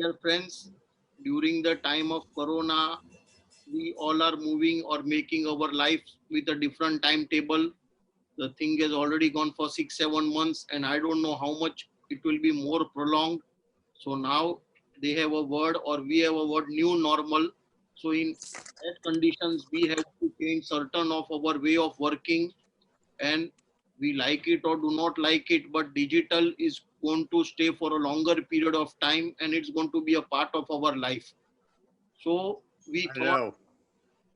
dear friends, during the time of Corona, we all are moving or making our life with a different timetable. The thing has already gone for 6-7 months, and I don't know how much it will be more prolonged. So now they have a word, or we have a word, new normal. So in that conditions, we have to change certain of our way of working, and we like it or do not like it, but digital is going to stay for a longer period of time, and it's going to be a part of our life. So we I thought, know.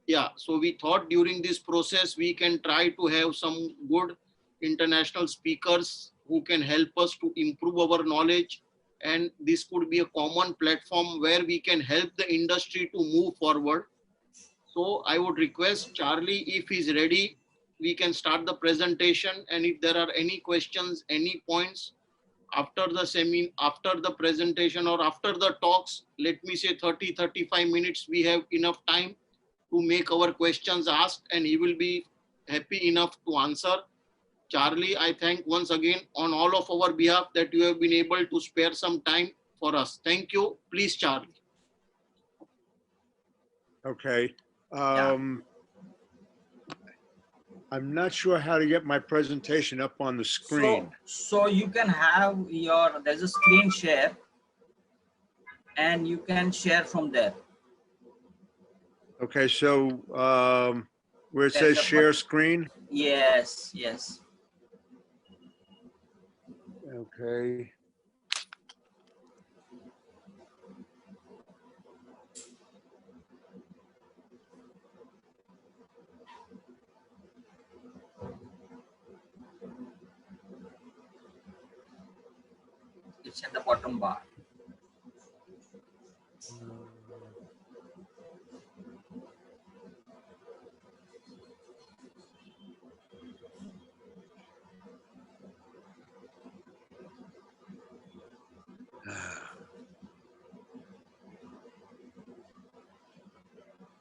yeah, so we thought during this process we can try to have some good international speakers who can help us to improve our knowledge, and this could be a common platform where we can help the industry to move forward. So I would request Charlie, if he's ready, we can start the presentation. And if there are any questions, any points after the after the presentation or after the talks, let me say 30-35 minutes, we have enough time to make our questions asked, and he will be happy enough to answer. Charlie, I thank once again on all of our behalf that you have been able to spare some time for us. Thank you. Please, Charlie. Okay. Yeah. I'm not sure how to get my presentation up on the screen. So you can have your, there's a screen share and you can share from there. Okay, so where it says share screen. Yes, yes. Okay. It's at the bottom bar.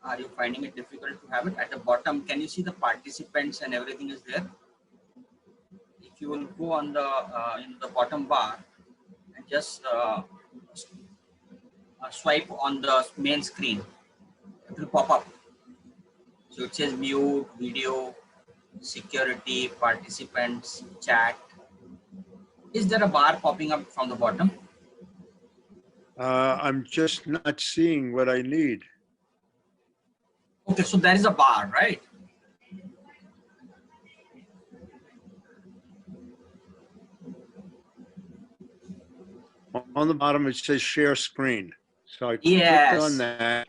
Are you finding it difficult to have it at the bottom? Can you see the participants and everything is there? If you will go on the in the bottom bar and just swipe on the main screen, it will pop up. So it says mute, video, security, participants, chat. Is there a bar popping up from the bottom? I'm just not seeing what I need. Okay, so there is a bar, right? On the bottom, it says share screen. So I Yes. clicked on that.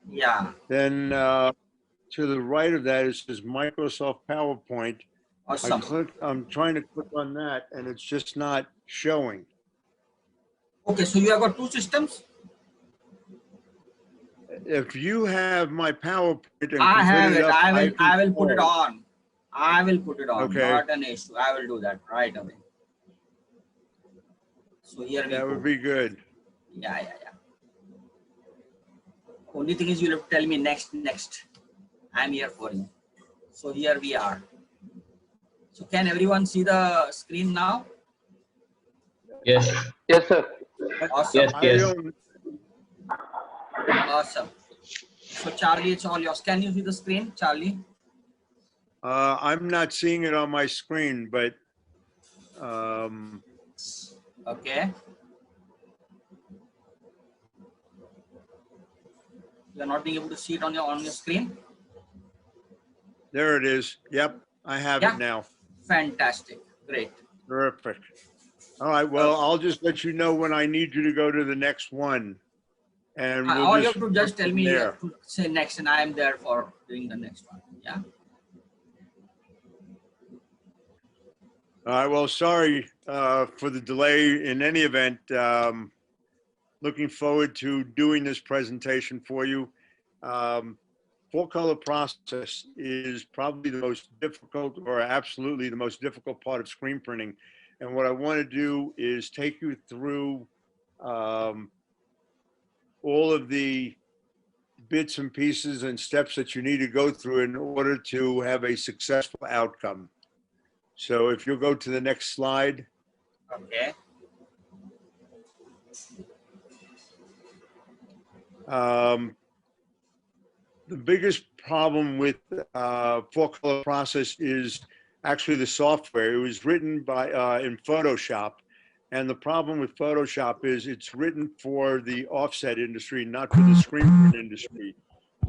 Yeah. Then to the right of that, it says Microsoft PowerPoint. Awesome. I'm trying to click on that, and it's just not showing. Okay, so you have got two systems? If you have my PowerPoint and I can have put it it. up, I will put it on. I will put it on. Okay. Not an issue. I will do that right away. So here we go. That would be good. Yeah. Only thing is you'll have to tell me next. I'm here for you. So here we are. So can everyone see the screen now? Yes. Yes, sir. Awesome. Yes. Awesome. So Charlie, it's all yours. Can you see the screen, Charlie? I'm not seeing it on my screen, but Okay. You're not being able to see it on your screen? there it is. Yep, I have Yeah. it now. Fantastic. Great. Terrific. All right, well, I'll just let you know when I need you to go to the next one. And we'll All you have to work just tell from me there. to say next, and I am there for doing the next one. Yeah. All right, well, sorry for the delay in any event. Looking forward to doing this presentation for you. Full color process is probably the most difficult, or absolutely the most difficult part of screen printing. And what I want to do is take you through all of the bits and pieces and steps that you need to go through in order to have a successful outcome. So if you'll go to the next slide. Okay. Um, the biggest problem with full color process is actually the software. It was written by in Photoshop, and the problem with Photoshop is it's written for the offset industry, not for the screen print industry.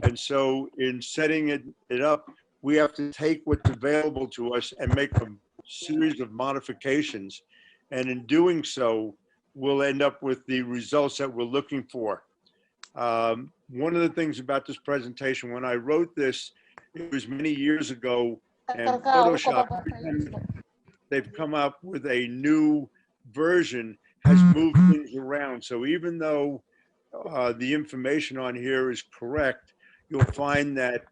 And so in setting it up, we have to take what's available to us and make a series of modifications. And in doing so, we'll end up with the results that we're looking for. One of the things about this presentation, when I wrote this, it was many years ago, and Photoshop, they've come up with a new version, has moved things around. So even though the information on here is correct, you'll find that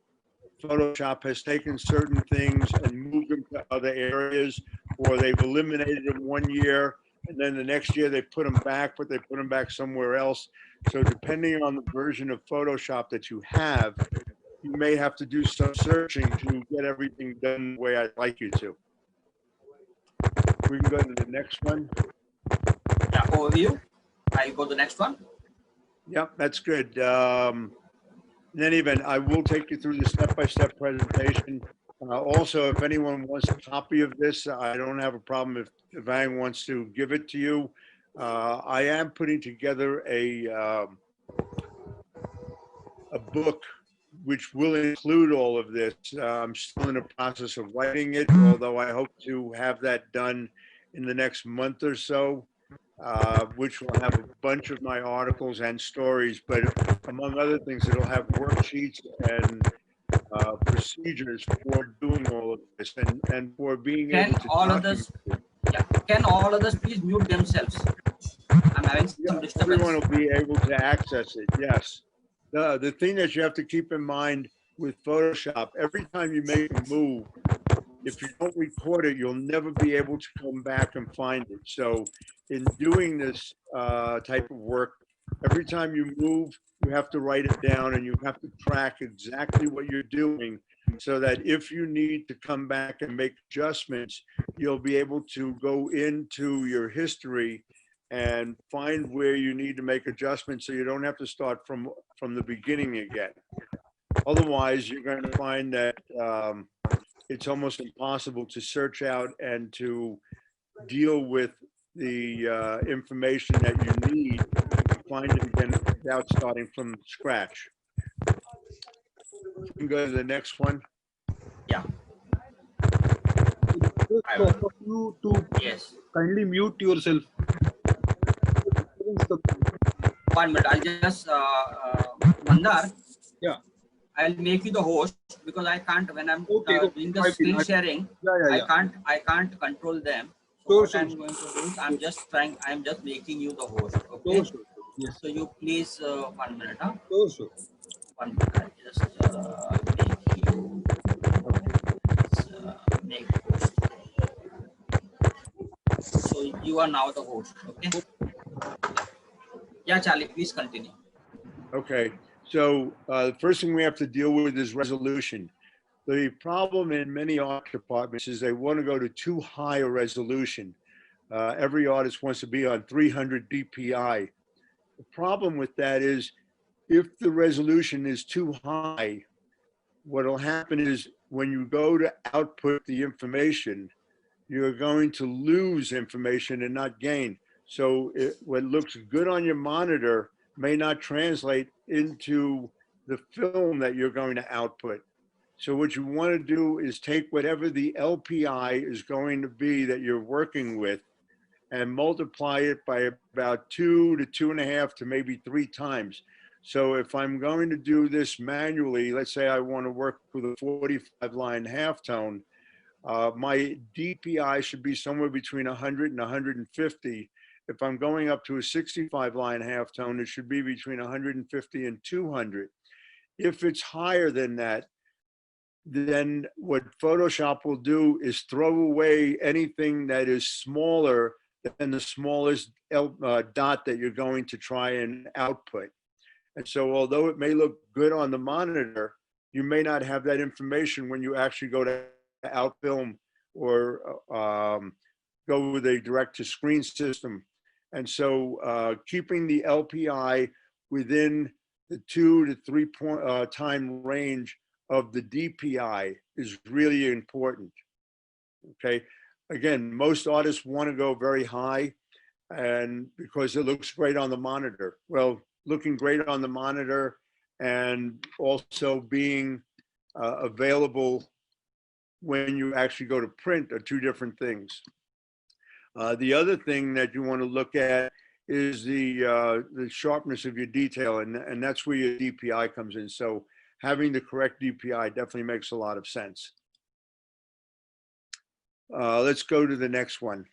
Photoshop has taken certain things and moved them to other areas, or they've eliminated them one year, and then the next year they put them back, but they put them back somewhere else. So depending on the version of Photoshop that you have, you may have to do some searching to get everything done the way I'd like you to. We can go to the next one. Yeah, overview. I'll go to the next one. Yep, that's good. In any event, I will take you through the step-by-step presentation. Also, if anyone wants a copy of this, I don't have a problem if Vang wants to give it to you. I am putting together a book which will include all of this. I'm still in the process of writing it, although I hope to have that done in the next month or so, which will have a bunch of my articles and stories, but among other things, it'll have worksheets and procedures for doing all of this and for being able to document it. Yeah, can all others please mute themselves? I'm having some disturbance. Everyone will be able to access it, yes. The thing that you have to keep in mind with Photoshop, every time you make a move, if you don't record it, you'll never be able to come back and find it. So in doing this type of work, every time you move, you have to write it down and you have to track exactly what you're doing so that if you need to come back and make adjustments, you'll be able to go into your history and find where you need to make adjustments so you don't have to start from the beginning again. Otherwise, you're going to find that it's almost impossible to search out and to deal with the information that you need to find it again without starting from scratch. You can go to the next one. Yeah. For you to Yes. kindly mute yourself. 1 minute. I'll just Mandar. Yeah. I'll make you the host because I can't when I'm Okay, doing the screen sharing. Yeah. I can't control them. So Sure, what I'm going to do is I'm just making you the host. Okay. Sure. Yes. So you please 1 minute. Huh? Sure. 1 minute. I'll just make you make host. So you are now the host. Okay. Yeah, Charlie, please continue. Okay, so the first thing we have to deal with is resolution. The problem in many art departments is they want to go to too high a resolution. Every artist wants to be on 300 dpi. The problem with that is if the resolution is too high, what will happen is when you go to output the information, you're going to lose information and not gain. So what looks good on your monitor may not translate into the film that you're going to output. So what you want to do is take whatever the LPI is going to be that you're working with and multiply it by about 2 to 2.5 to maybe 3 times. So if I'm going to do this manually, let's say I want to work with a 45 line halftone, my DPI should be somewhere between 100 and 150. If I'm going up to a 65 line halftone, it should be between 150 and 200. If it's higher than that, then what Photoshop will do is throw away anything that is smaller than the smallest dot that you're going to try and output. And so although it may look good on the monitor, you may not have that information when you actually go to outfilm or go with a direct-to-screen system. And so keeping the LPI within the 2 to 3 time range of the DPI is really important. Okay. Again, most artists want to go very high, and because it looks great on the monitor. Well, looking great on the monitor and also being available when you actually go to print are two different things. The other thing that you want to look at is the sharpness of your detail, and that's where your DPI comes in. So having the correct DPI definitely makes a lot of sense. Let's go to the next one.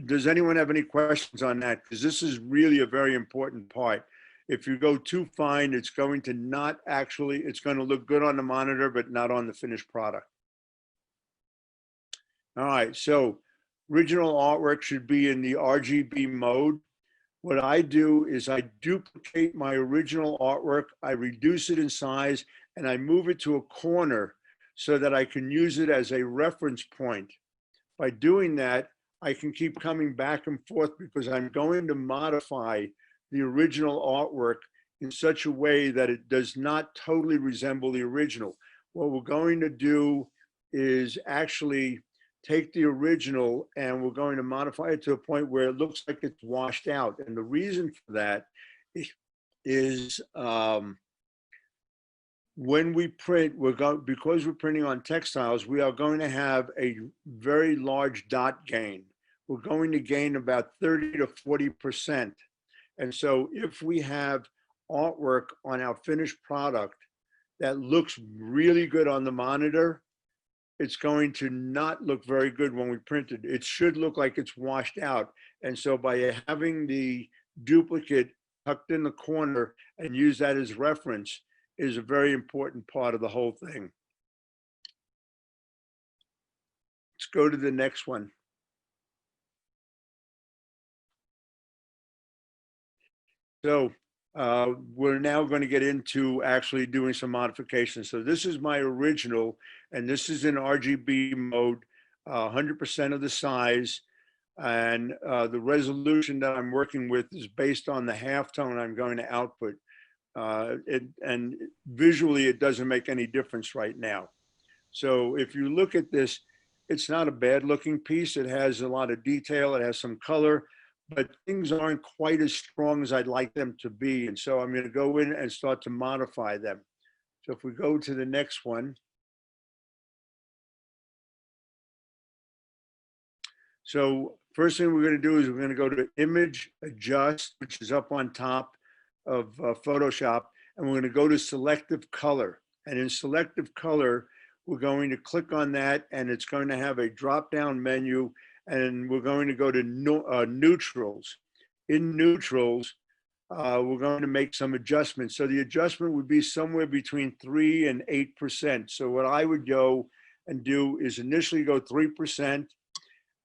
Does anyone have any questions on that? Because this is really a very important part. If you go too fine, it's going to not actually, it's going to look good on the monitor, but not on the finished product. All right, so original artwork should be in the RGB mode. What I do is I duplicate my original artwork, I reduce it in size, and I move it to a corner so that I can use it as a reference point. By doing that, I can keep coming back and forth because I'm going to modify the original artwork in such a way that it does not totally resemble the original. What we're going to do is actually take the original and we're going to modify it to a point where it looks like it's washed out. And the reason for that is when we print, because we're printing on textiles, we are going to have a very large dot gain. We're going to gain about 30 to 40%. And so if we have artwork on our finished product that looks really good on the monitor, it's going to not look very good when we print it. It should look like it's washed out. And so by having the duplicate tucked in the corner and use that as reference is a very important part of the whole thing. Let's go to the next one. So we're now going to get into actually doing some modifications. So this is my original, and this is in RGB mode, 100% of the size. And the resolution that I'm working with is based on the halftone I'm going to output. And visually, it doesn't make any difference right now. So if you look at this, it's not a bad looking piece. It has a lot of detail. It has some color, but things aren't quite as strong as I'd like them to be. And so I'm going to go in and start to modify them. So if we go to the next one. So first thing we're going to do is we're going to go to Image Adjust, which is up on top of Photoshop, and we're going to go to Selective Color. And in Selective Color, we're going to click on that, and it's going to have a drop-down menu, and we're going to go to Neutrals. In Neutrals, we're going to make some adjustments. So the adjustment would be somewhere between 3 and 8%. So what I would go and do is initially go 3%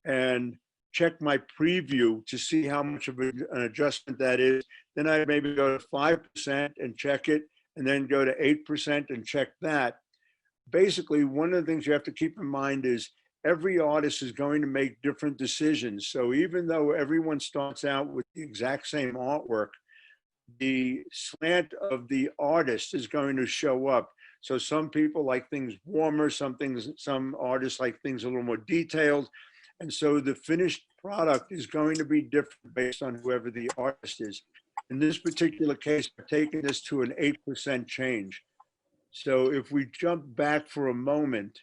and check my preview to see how much of an adjustment that is. Then I maybe go to 5% and check it, and then go to 8% and check that. Basically, one of the things you have to keep in mind is every artist is going to make different decisions. So even though everyone starts out with the exact same artwork, the slant of the artist is going to show up. So some people like things warmer, some artists like things a little more detailed. And so the finished product is going to be different based on whoever the artist is. In this particular case, I've taken this to an 8% change. So if we jump back for a moment.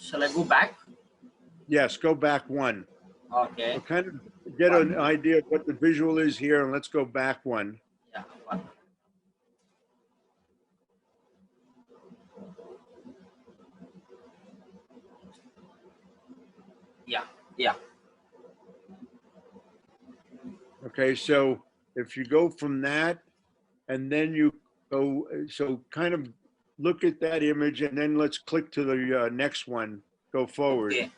Shall I go back? Yes, go back one. Okay. We'll kind of get an idea of what the visual is here, and let's go back one. Yeah, one. Yeah, yeah. Okay, so if you go from that, and then you go, so kind of look at that image, and then let's click to the next one, go forward. Okay.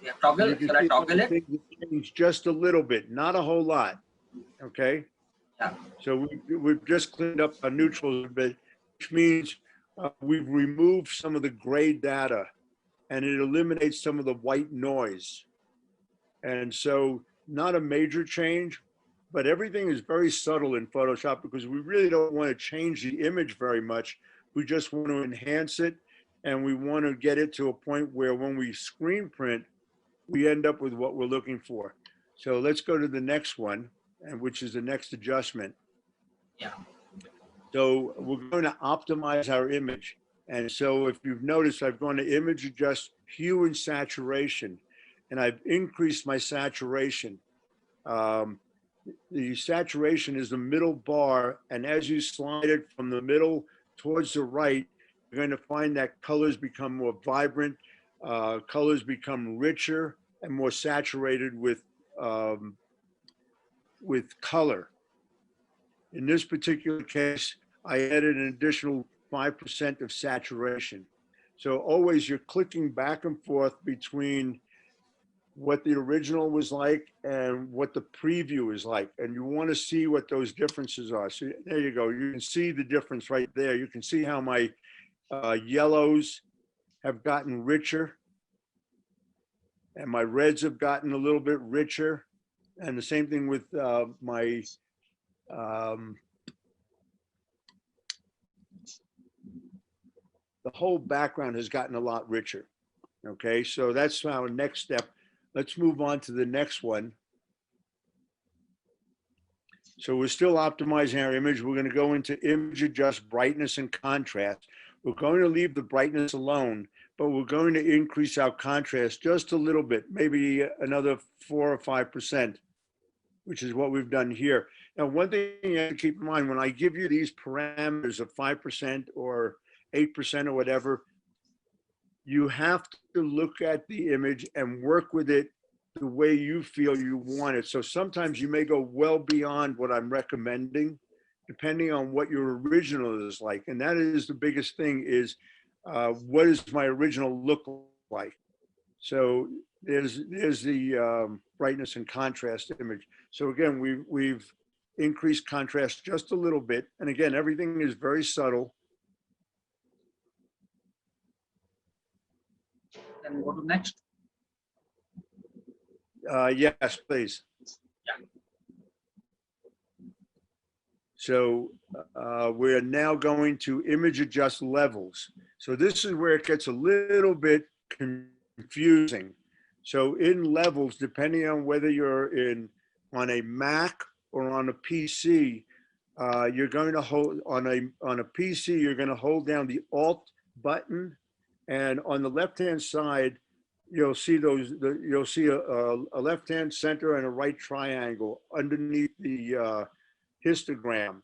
Yeah, toggle, shall I toggle it? Change just a little bit, not a whole lot, okay? Yeah. So we've just cleaned up our neutrals a bit, which means we've removed some of the gray data, and it eliminates some of the white noise. And so not a major change, but everything is very subtle in Photoshop because we really don't want to change the image very much. We just want to enhance it, and we want to get it to a point where when we screen print, we end up with what we're looking for. So let's go to the next one, and which is the next adjustment. Yeah. So we're going to optimize our image. And so if you've noticed, I've gone to image adjust hue and saturation, and I've increased my saturation. The saturation is the middle bar, and as you slide it from the middle towards the right, you're going to find that colors become more vibrant, colors become richer and more saturated with color. In this particular case, I added an additional 5% of saturation. So always you're clicking back and forth between what the original was like and what the preview is like. And you want to see what those differences are. So there you go. You can see the difference right there. You can see how my yellows have gotten richer and my reds have gotten a little bit richer. And the same thing with my the whole background has gotten a lot richer. Okay, so that's our next step. Let's move on to the next one. So we're still optimizing our image. We're going to go into image adjust brightness and contrast. We're going to leave the brightness alone, but we're going to increase our contrast just a little bit, maybe another 4 or 5%, which is what we've done here. Now, one thing you have to keep in mind, when I give you these parameters of 5% or 8% or whatever, you have to look at the image and work with it the way you feel you want it. So sometimes you may go well beyond what I'm recommending, depending on what your original is like. And that is the biggest thing is, what does my original look like? So there's the brightness and contrast image. So again, we've increased contrast just a little bit. And again, everything is very subtle. Then go to next. Yes, please. Yeah. So we're now going to image adjust levels. So this is where it gets a little bit confusing. So in levels, depending on whether you're on a Mac or on a PC, you're going to hold on a PC, you're going to hold down the Alt button, and on the left-hand side, you'll see you'll see a left-hand center and a right triangle underneath the histogram.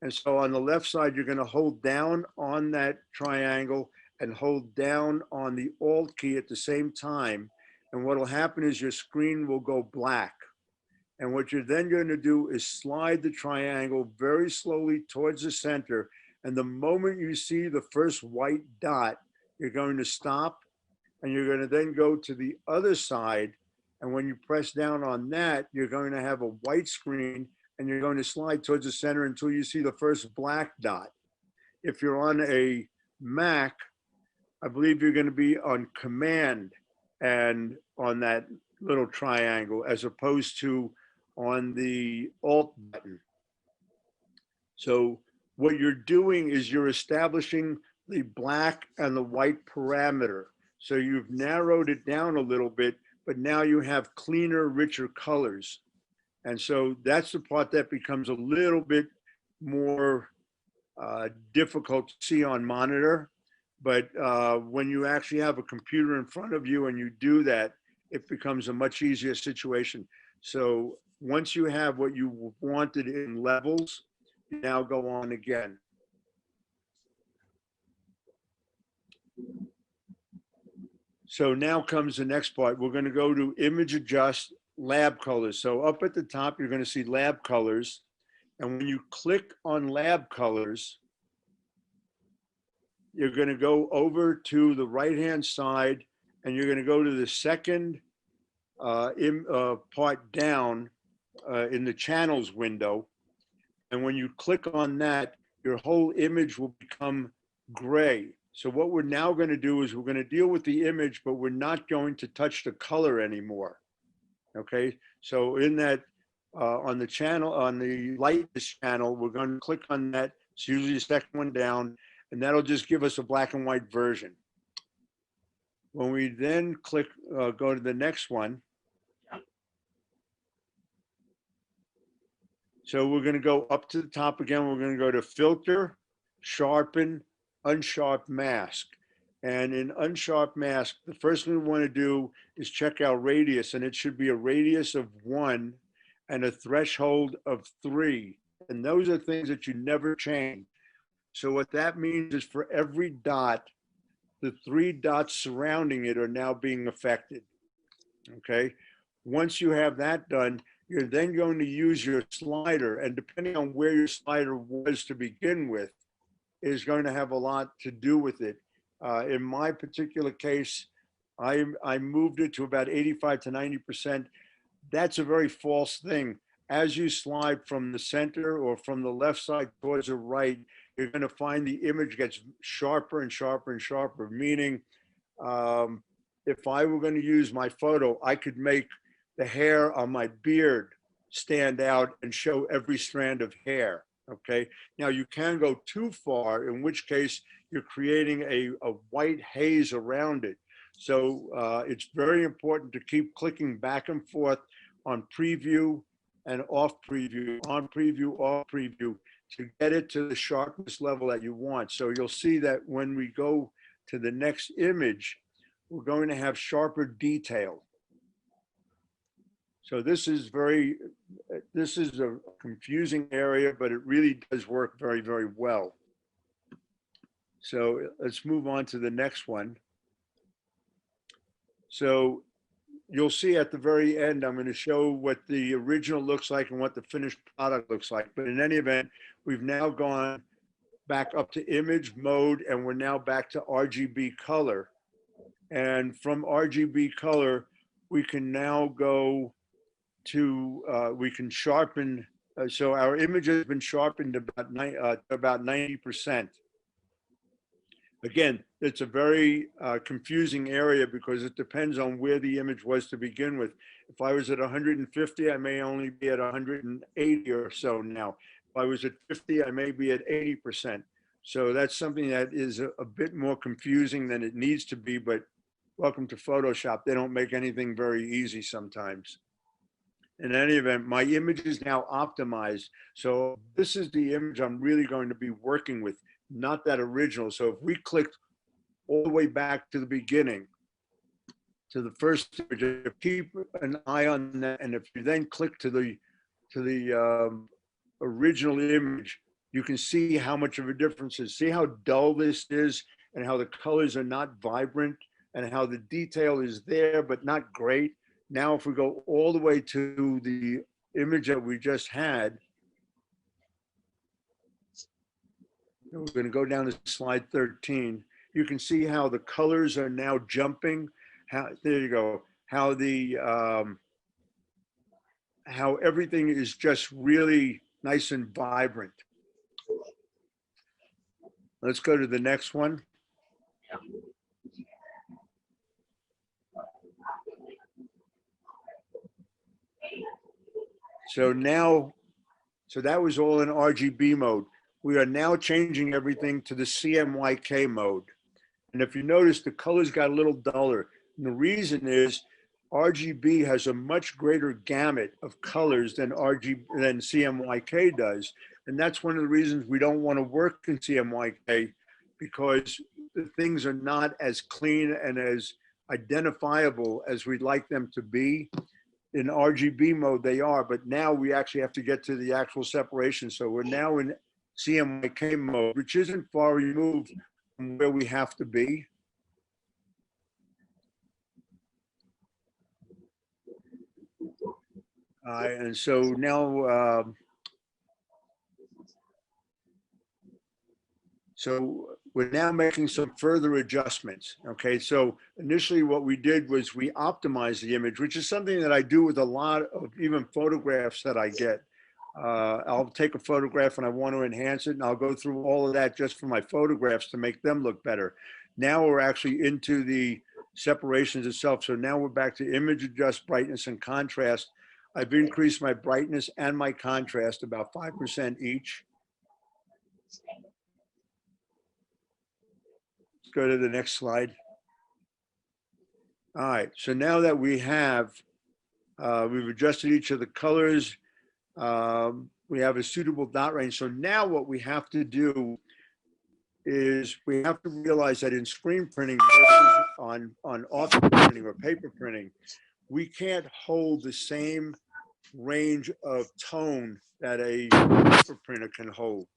And so on the left side, you're going to hold down on that triangle and hold down on the Alt key at the same time. And what will happen is your screen will go black. And what you're then going to do is slide the triangle very slowly towards the center. And the moment you see the first white dot, you're going to stop, and you're going to then go to the other side. And when you press down on that, you're going to have a white screen, and you're going to slide towards the center until you see the first black dot. If you're on a Mac, I believe you're going to be on Command and on that little triangle, as opposed to on the Alt button. So what you're doing is you're establishing the black and the white parameter. So you've narrowed it down a little bit, but now you have cleaner, richer colors. And so that's the part that becomes a little bit more difficult to see on monitor. But when you actually have a computer in front of you and you do that, it becomes a much easier situation. So once you have what you wanted in levels, you now go on again. So now comes the next part. We're going to go to image adjust lab colors. So up at the top, you're going to see lab colors. And when you click on lab colors, you're going to go over to the right-hand side, and you're going to go to the second part down in the channels window. And when you click on that, your whole image will become gray. So what we're now going to do is we're going to deal with the image, but we're not going to touch the color anymore. Okay, so in that, on the channel, on the lightness channel, we're going to click on that. It's usually the second one down, and that'll just give us a black and white version. When we then click, go to the next one. So we're going to go up to the top again. We're going to go to filter, sharpen, unsharp mask. And in unsharp mask, the first thing we want to do is check our radius, and it should be a radius of 1 and a threshold of 3. And those are things that you never change. So what that means is for every dot, the 3 dots surrounding it are now being affected. Okay. Once you have that done, you're then going to use your slider, and depending on where your slider was to begin with, is going to have a lot to do with it. In my particular case, I moved it to about 85 to 90%. That's a very false thing. As you slide from the center or from the left side towards the right, you're going to find the image gets sharper and sharper and sharper, meaning if I were going to use my photo, I could make the hair on my beard stand out and show every strand of hair. Okay. Now you can go too far, in which case you're creating a white haze around it. So it's very important to keep clicking back and forth on preview and off preview, on preview, off preview, to get it to the sharpness level that you want. So you'll see that when we go to the next image, we're going to have sharper detail. So this is a confusing area, but it really does work very, very well. So let's move on to the next one. So you'll see at the very end, I'm going to show what the original looks like and what the finished product looks like. But in any event, we've now gone back up to image mode, and we're now back to RGB color. And from RGB color, we can now go to, we can sharpen. So our image has been sharpened about 90%. Again, it's a very confusing area because it depends on where the image was to begin with. If I was at 150, I may only be at 180 or so now. If I was at 50, I may be at 80%. So that's something that is a bit more confusing than it needs to be, but welcome to Photoshop. They don't make anything very easy sometimes. In any event, my image is now optimized. So this is the image I'm really going to be working with, not that original. So if we clicked all the way back to the beginning, to the first image, keep an eye on that. And if you then click to the original image, you can see how much of a difference is. See how dull this is and how the colors are not vibrant and how the detail is there, but not great. Now, if we go all the way to the image that we just had, we're going to go down to slide 13. You can see how the colors are now jumping. There you go. How the how everything is just really nice and vibrant. Let's go to the next one. So now, so that was all in RGB mode. We are now changing everything to the CMYK mode. And if you notice, the colors got a little duller. And the reason is RGB has a much greater gamut of colors than CMYK does. And that's one of the reasons we don't want to work in CMYK, because the things are not as clean and as identifiable as we'd like them to be. In RGB mode, they are, but now we actually have to get to the actual separation. So we're now in CMYK mode, which isn't far removed from where we have to be. And so now, so we're now making some further adjustments. Okay, so initially what we did was we optimized the image, which is something that I do with a lot of even photographs that I get. I'll take a photograph and I want to enhance it, and I'll go through all of that just for my photographs to make them look better. Now we're actually into the separations itself. So now we're back to image adjust, brightness, and contrast. I've increased my brightness and my contrast about 5% each. Let's go to the next slide. All right, so now that we have, we've adjusted each of the colors, we have a suitable dot range. So now what we have to do is we have to realize that in screen printing versus on office printing or paper printing, we can't hold the same range of tone that a paper printer can hold.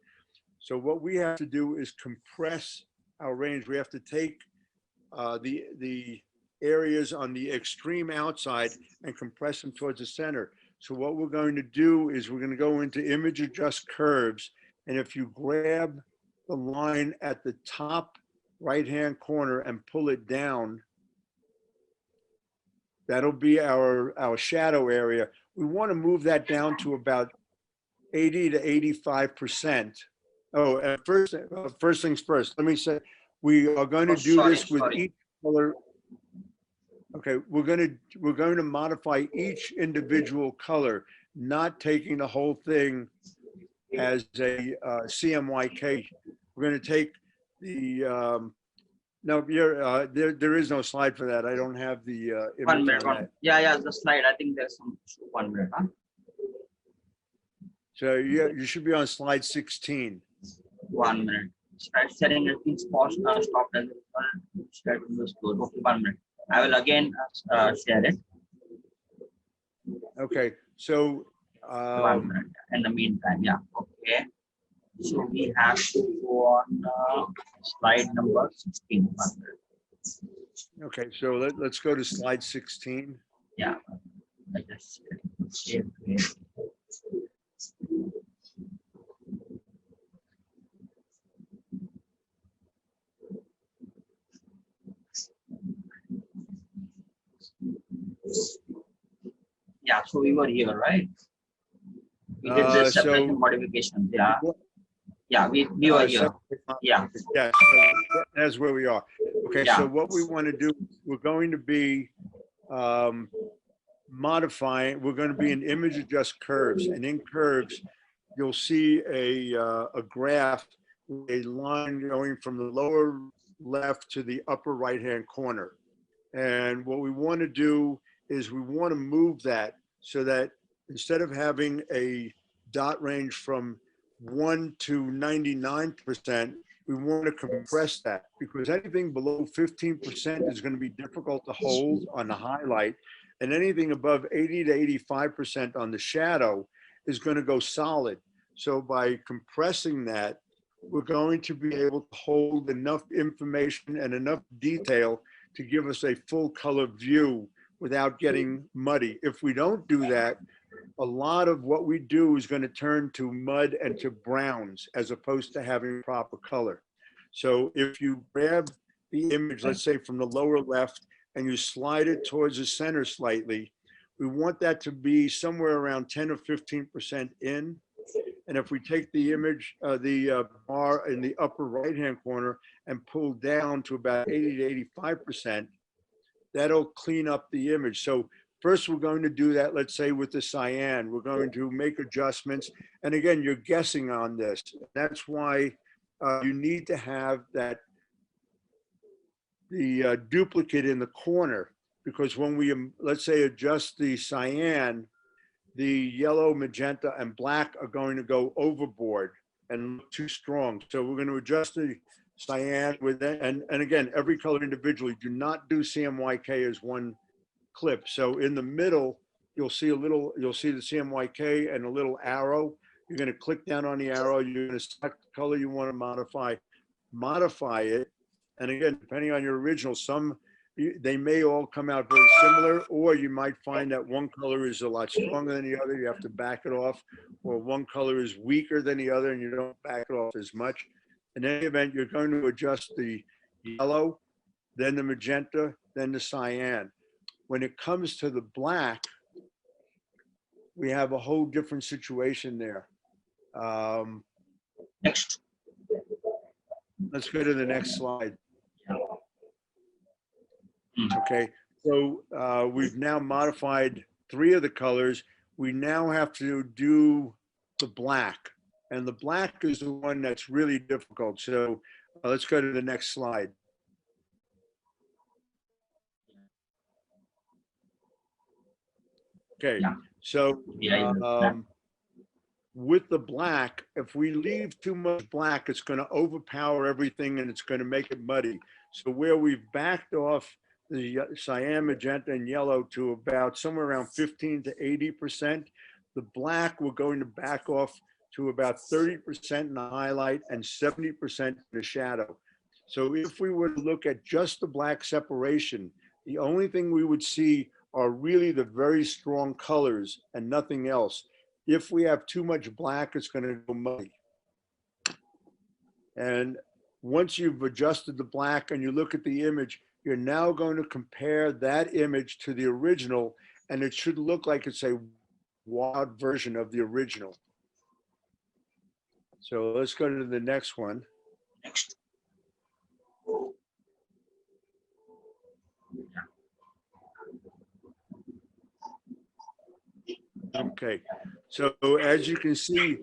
So what we have to do is compress our range. We have to take the areas on the extreme outside and compress them towards the center. So what we're going to do is we're going to go into image adjust curves. And if you grab the line at the top right-hand corner and pull it down, that'll be our shadow area. We want to move that down to about 80 to 85%. Oh, and first things first, let me say, we are going to do this with each color. Okay, we're going to modify each individual color, not taking the whole thing as a CMYK. We're going to take the no, there is no slide for that. I don't have the image 1 minute. on that. Yeah, the slide. I think there's some 1 minute. Huh? So you should be on slide 16. 1 minute. Slide setting has been paused. Stop as slide was closed. Okay, 1 minute. I will again share it. Okay, so 1 minute. In the meantime, yeah. Okay. So we have to go on slide number 16. 1 minute. okay, so let's go to slide 16. Yeah. I just share it. Yeah, so we were here, right? We did this separation modification. Yeah. Yeah, we were here. Yeah. Yeah, so that's where we are. Okay, Yeah. so what we want to do, we're going to be modifying, we're going to be in image adjust curves, and in curves, you'll see a graph, a line going from the lower left to the upper right-hand corner. And what we want to do is we want to move that so that instead of having a dot range from 1 to 99%, we want to compress that, because anything below 15% is going to be difficult to hold on the highlight, and anything above 80 to 85% on the shadow is going to go solid. So by compressing that, we're going to be able to hold enough information and enough detail to give us a full color view without getting muddy. If we don't do that, a lot of what we do is going to turn to mud and to browns as opposed to having proper color. So if you grab the image, let's say from the lower left, and you slide it towards the center slightly, we want that to be somewhere around 10 or 15% in. And if we take the image, the bar in the upper right-hand corner and pull down to about 80 to 85%, that'll clean up the image. So first we're going to do that, let's say with the cyan, we're going to make adjustments. And again, you're guessing on this. That's why you need to have that, the duplicate in the corner, because when we, let's say, adjust the cyan, the yellow, magenta, and black are going to go overboard and look too strong. So we're going to adjust the cyan with that. And again, every color individually. Do not do CMYK as one clip. So in the middle, you'll see the CMYK and a little arrow. You're going to click down on the arrow. You're going to select the color you want to modify it. And again, depending on your original, they may all come out very similar, or you might find that one color is a lot stronger than the other. You have to back it off, or one color is weaker than the other and you don't back it off as much. In any event, you're going to adjust the yellow, then the magenta, then the cyan. When it comes to the black, we have a whole different situation there. Next. Let's go to the next slide. Hmm. Okay, so we've now modified 3 of the colors. We now have to do the black, and the black is the one that's really difficult. So let's go to the next slide. Okay, Yeah. so Yeah, with the black, if we leave too much black, it's going to overpower everything and it's going to make it muddy. So where we've backed off the cyan, magenta, and yellow to about somewhere around 15 to 80%, the black we're going to back off to about 30% in the highlight and 70% in the shadow. So if we were to look at just the black separation, the only thing we would see are really the very strong colors and nothing else. If we have too much black, it's going to go muddy. And once you've adjusted the black and you look at the image, you're now going to compare that image to the original, and it should look like it's a wild version of the original. So let's go to the next one. Next. Okay, so as you can see,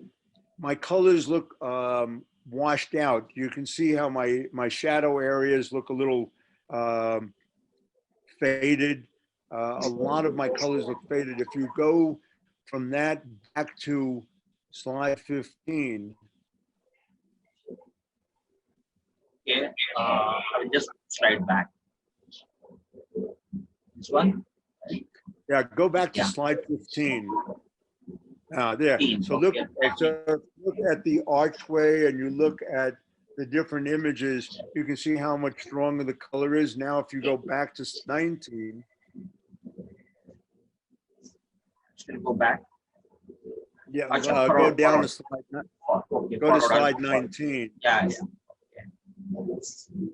my colors look washed out. You can see how my shadow areas look a little faded. A lot of my colors look faded. If you go from that back to slide 15. Okay, I will just slide back. This one? Yeah, go back to Yeah. slide 15. There. 15, So look, okay. look at the archway and you look at the different images, you can see how much stronger the color is. Now, if you go back to 19. Still go back. Yeah, Achha, go forward, down forward. to slide, Okay, go to forward, slide forward. 19. Yeah,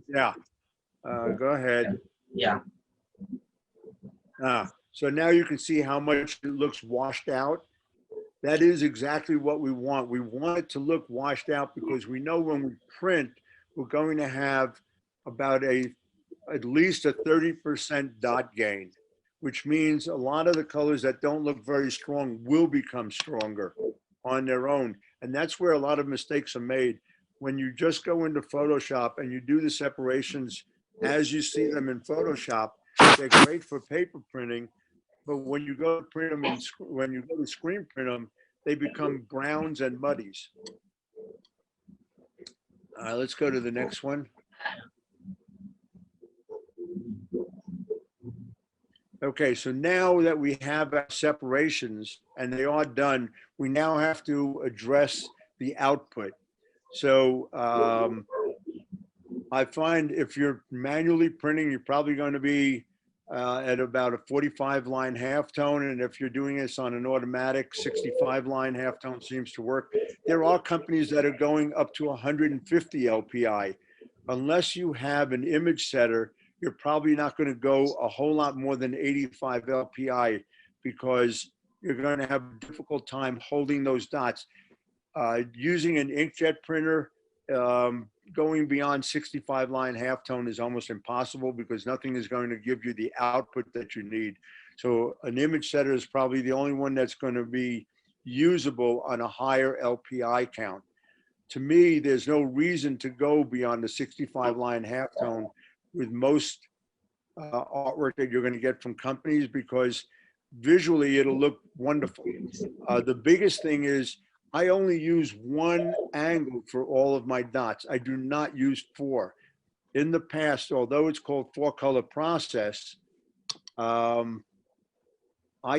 Yeah, go ahead. yeah. So now you can see how much it looks washed out. That is exactly what we want. We want it to look washed out because we know when we print, we're going to have about at least a 30% dot gain, which means a lot of the colors that don't look very strong will become stronger on their own. And that's where a lot of mistakes are made. When you just go into Photoshop and you do the separations as you see them in Photoshop, they're great for paper printing, but when you go to print them when you go to screen print them, they become browns and muddies. Let's go to the next one. Okay, so now that we have our separations and they are done, we now have to address the output. So I find if you're manually printing, you're probably going to be at about a 45 line halftone. And if you're doing this on an automatic, 65 line halftone seems to work. There are companies that are going up to 150 LPI. Unless you have an image setter, you're probably not going to go a whole lot more than 85 LPI because you're going to have a difficult time holding those dots. Using an inkjet printer, going beyond 65 line halftone is almost impossible because nothing is going to give you the output that you need. So an image setter is probably the only one that's going to be usable on a higher LPI count. To me, there's no reason to go beyond the 65 line halftone with most artwork that you're going to get from companies because visually it'll look wonderful. The biggest thing is I only use one angle for all of my dots. I do not use 4. In the past, although it's called 4-color process, I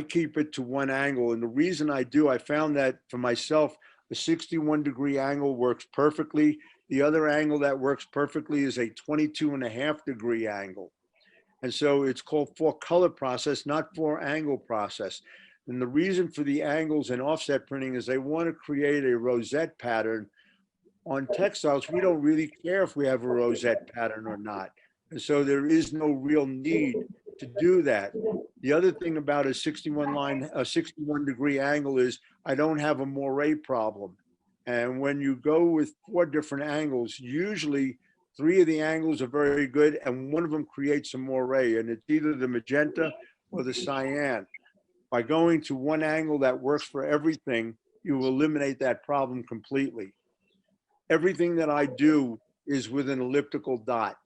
keep it to one angle. And the reason I do, I found that for myself, the 61-degree angle works perfectly. The other angle that works perfectly is a 22.5-degree angle. And so it's called 4-color process, not 4-angle process. And the reason for the angles in offset printing is they want to create a rosette pattern. On textiles, we don't really care if we have a rosette pattern or not. And so there is no real need to do that. The other thing about a 61-degree angle is I don't have a moire problem. And when you go with 4 different angles, usually 3 of the angles are very good and one of them creates a moire, and it's either the magenta or the cyan. By going to one angle that works for everything, you will eliminate that problem completely. Everything that I do is with an elliptical dot.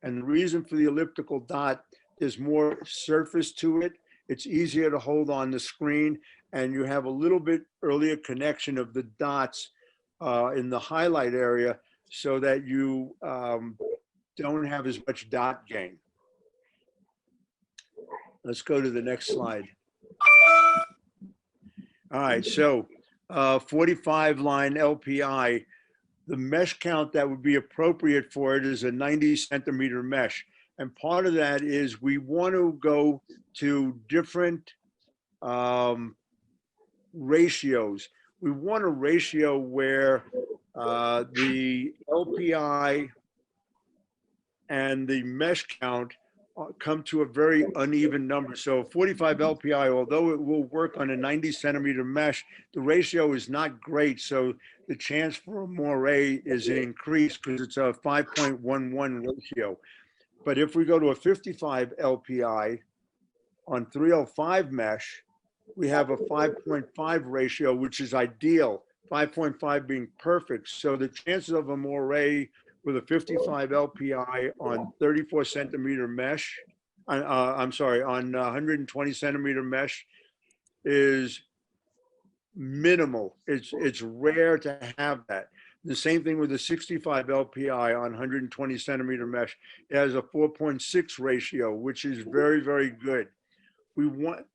And the reason for the elliptical dot, there's more surface to it. It's easier to hold on the screen, and you have a little bit earlier connection of the dots in the highlight area so that you don't have as much dot gain. Let's go to the next slide. All right, so 45 line LPI, the mesh count that would be appropriate for it is a 90 centimeter mesh. And part of that is we want to go to different ratios. We want a ratio where the LPI and the mesh count come to a very uneven number. So 45 LPI, although it will work on a 90 centimeter mesh, the ratio is not great. So the chance for a moire is increased because it's a 5.11 ratio. But if we go to a 55 LPI on 305 mesh, we have a 5.5 ratio, which is ideal, 5.5 being perfect. So the chances of a moire with a 55 LPI on 34 centimeter mesh, I'm sorry, on 120 centimeter mesh is minimal. It's rare to have that. The same thing with the 65 LPI on 120 centimeter mesh. It has a 4.6 ratio, which is very, very good. We want,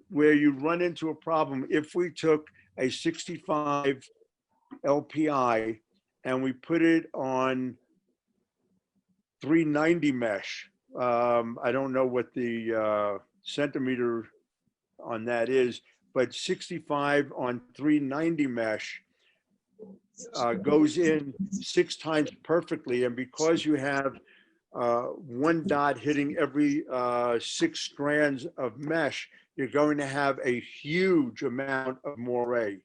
where you run into a problem, if we took a 65 LPI and we put it on 390 mesh, I don't know what the centimeter on that is, but 65 on 390 mesh goes in 6 times perfectly. And because you have one dot hitting every 6 strands of mesh, you're going to have a huge amount of moire.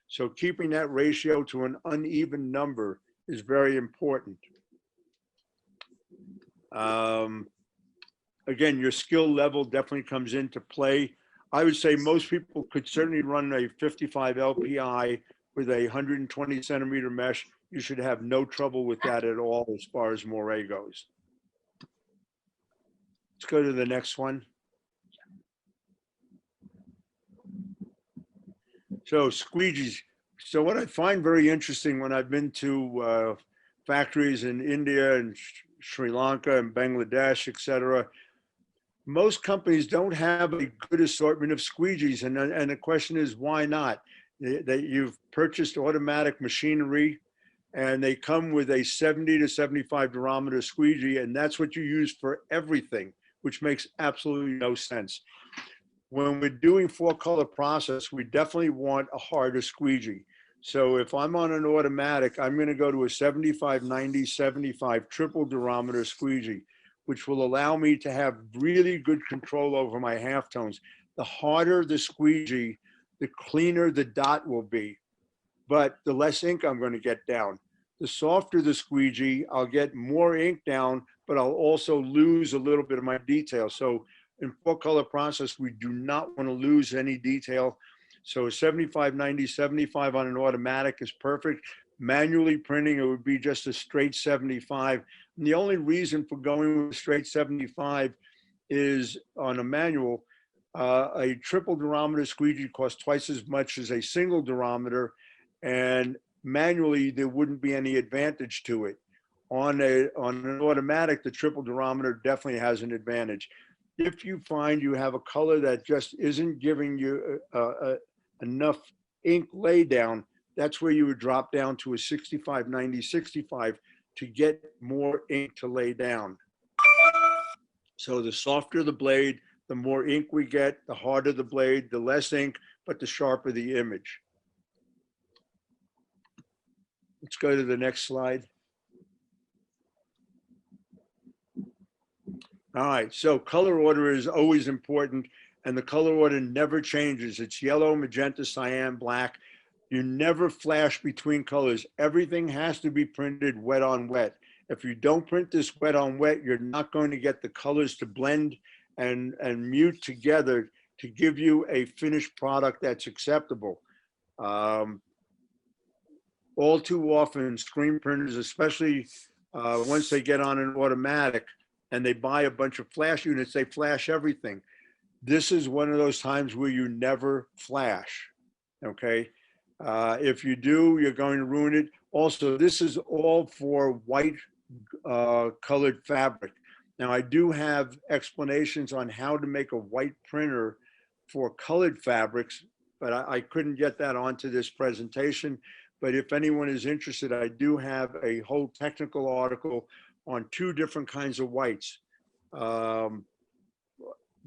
So keeping that ratio to an uneven number is very important. Again, your skill level definitely comes into play. I would say most people could certainly run a 55 LPI with a 120 centimeter mesh. You should have no trouble with that at all as far as moire goes. Let's go to the next one. So squeegees. So what I find very interesting when I've been to factories in India and Sri Lanka and Bangladesh, etc., most companies don't have a good assortment of squeegees. And the question is, why not? That you've purchased automatic machinery and they come with a 70 to 75 durometer squeegee, and that's what you use for everything, which makes absolutely no sense. When we're doing 4-color process, we definitely want a harder squeegee. So if I'm on an automatic, I'm going to go to a 75, 90, 75 triple durometer squeegee, which will allow me to have really good control over my halftones. The harder the squeegee, the cleaner the dot will be, but the less ink I'm going to get down. The softer the squeegee, I'll get more ink down, but I'll also lose a little bit of my detail. So in 4-color process, we do not want to lose any detail. So 75, 90, 75 on an automatic is perfect. Manually printing, it would be just a straight 75. And the only reason for going with a straight 75 is on a manual, a triple durometer squeegee costs twice as much as a single durometer, and manually there wouldn't be any advantage to it. On an automatic, the triple durometer definitely has an advantage. If you find you have a color that just isn't giving you enough ink lay down, that's where you would drop down to a 65, 90, 65 to get more ink to lay down. So the softer the blade, the more ink we get, the harder the blade, the less ink, but the sharper the image. Let's go to the next slide. All right, so color order is always important, and the color order never changes. It's yellow, magenta, cyan, black. You never flash between colors. Everything has to be printed wet on wet. If you don't print this wet on wet, you're not going to get the colors to blend and mute together to give you a finished product that's acceptable. All too often, screen printers, especially once they get on an automatic and they buy a bunch of flash units, they flash everything. This is one of those times where you never flash, okay? If you do, you're going to ruin it. Also, this is all for white colored fabric. Now, I do have explanations on how to make a white printer for colored fabrics, but I couldn't get that onto this presentation. But if anyone is interested, I do have a whole technical article on 2 different kinds of whites,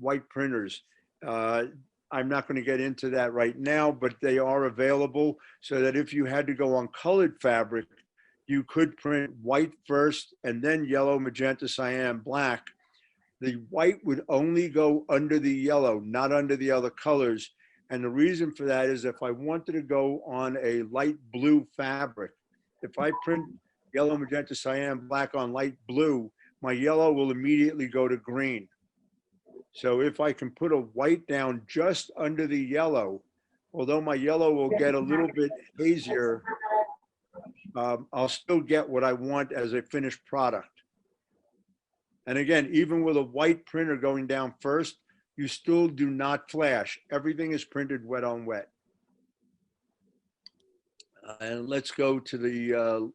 white printers. I'm not going to get into that right now, but they are available so that if you had to go on colored fabric, you could print white first and then yellow, magenta, cyan, black. The white would only go under the yellow, not under the other colors. And the reason for that is if I wanted to go on a light blue fabric, if I print yellow, magenta, cyan, black on light blue, my yellow will immediately go to green. So if I can put a white down just under the yellow, although my yellow will get a little bit hazier, I'll still get what I want as a finished product. And again, even with a white printer going down first, you still do not flash. Everything is printed wet on wet. And let's go to the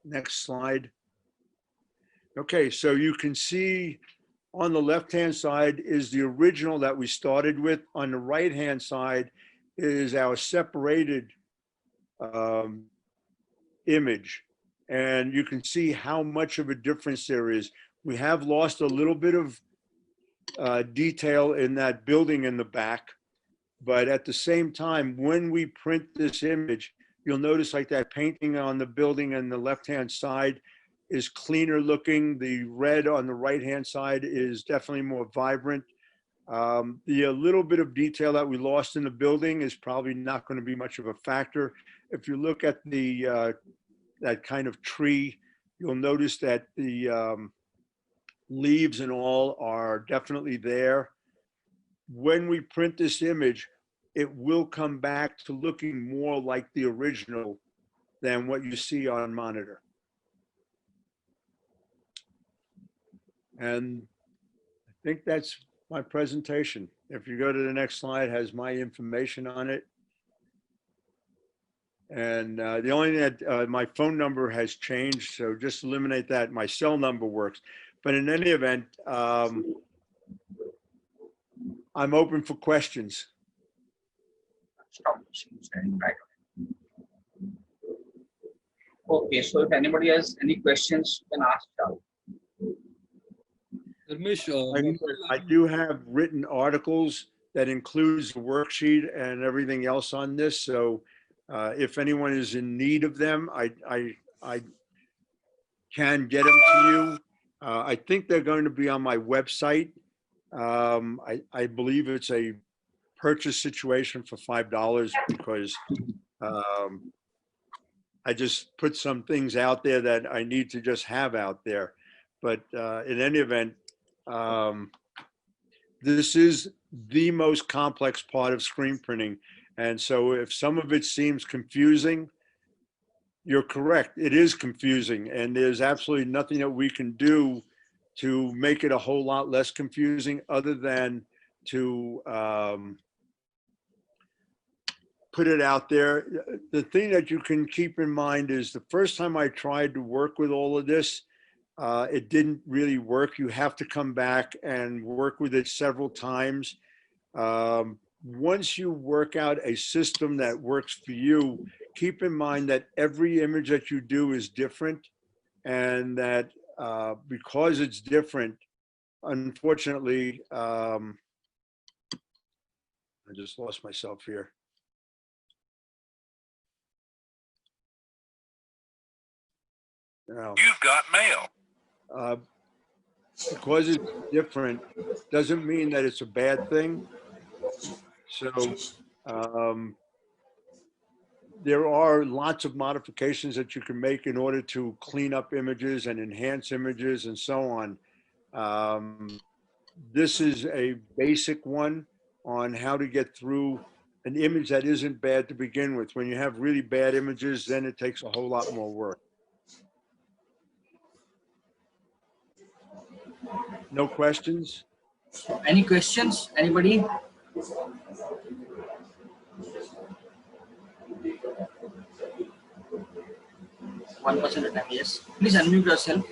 next slide. Okay, so you can see on the left-hand side is the original that we started with. On the right-hand side is our separated image. And you can see how much of a difference there is. We have lost a little bit of detail in that building in the back, but at the same time, when we print this image, you'll notice like that painting on the building on the left-hand side is cleaner looking. The red on the right-hand side is definitely more vibrant. The little bit of detail that we lost in the building is probably not going to be much of a factor. If you look at the that kind of tree, you'll notice that the leaves and all are definitely there. When we print this image, it will come back to looking more like the original than what you see on monitor. And I think that's my presentation. If you go to the next slide, it has my information on it. And the only thing that my phone number has changed, so just eliminate that. My cell number works. But in any event, I'm open for questions. Stop sharing right away. Okay, so if anybody has any questions, you can ask Charlie. I do have written articles that includes the worksheet and everything else on this. So if anyone is in need of them, I can get them to you. I think they're going to be on my website. I believe it's a purchase situation for $5 because I just put some things out there that I need to just have out there. But in any event, this is the most complex part of screen printing. And so if some of it seems confusing, you're correct. It is confusing, and there's absolutely nothing that we can do to make it a whole lot less confusing other than to put it out there. The thing that you can keep in mind is the first time I tried to work with all of this, it didn't really work. You have to come back and work with it several times. Once you work out a system that works for you, keep in mind that every image that you do is different, and that because it's different, unfortunately, I just lost myself here. Now, You've got mail. because it's different doesn't mean that it's a bad thing. So there are lots of modifications that you can make in order to clean up images and enhance images and so on. This is a basic one on how to get through an image that isn't bad to begin with. When you have really bad images, then it takes a whole lot more work. No questions? Any questions? Anybody? One person at a time. Yes. Please unmute yourself.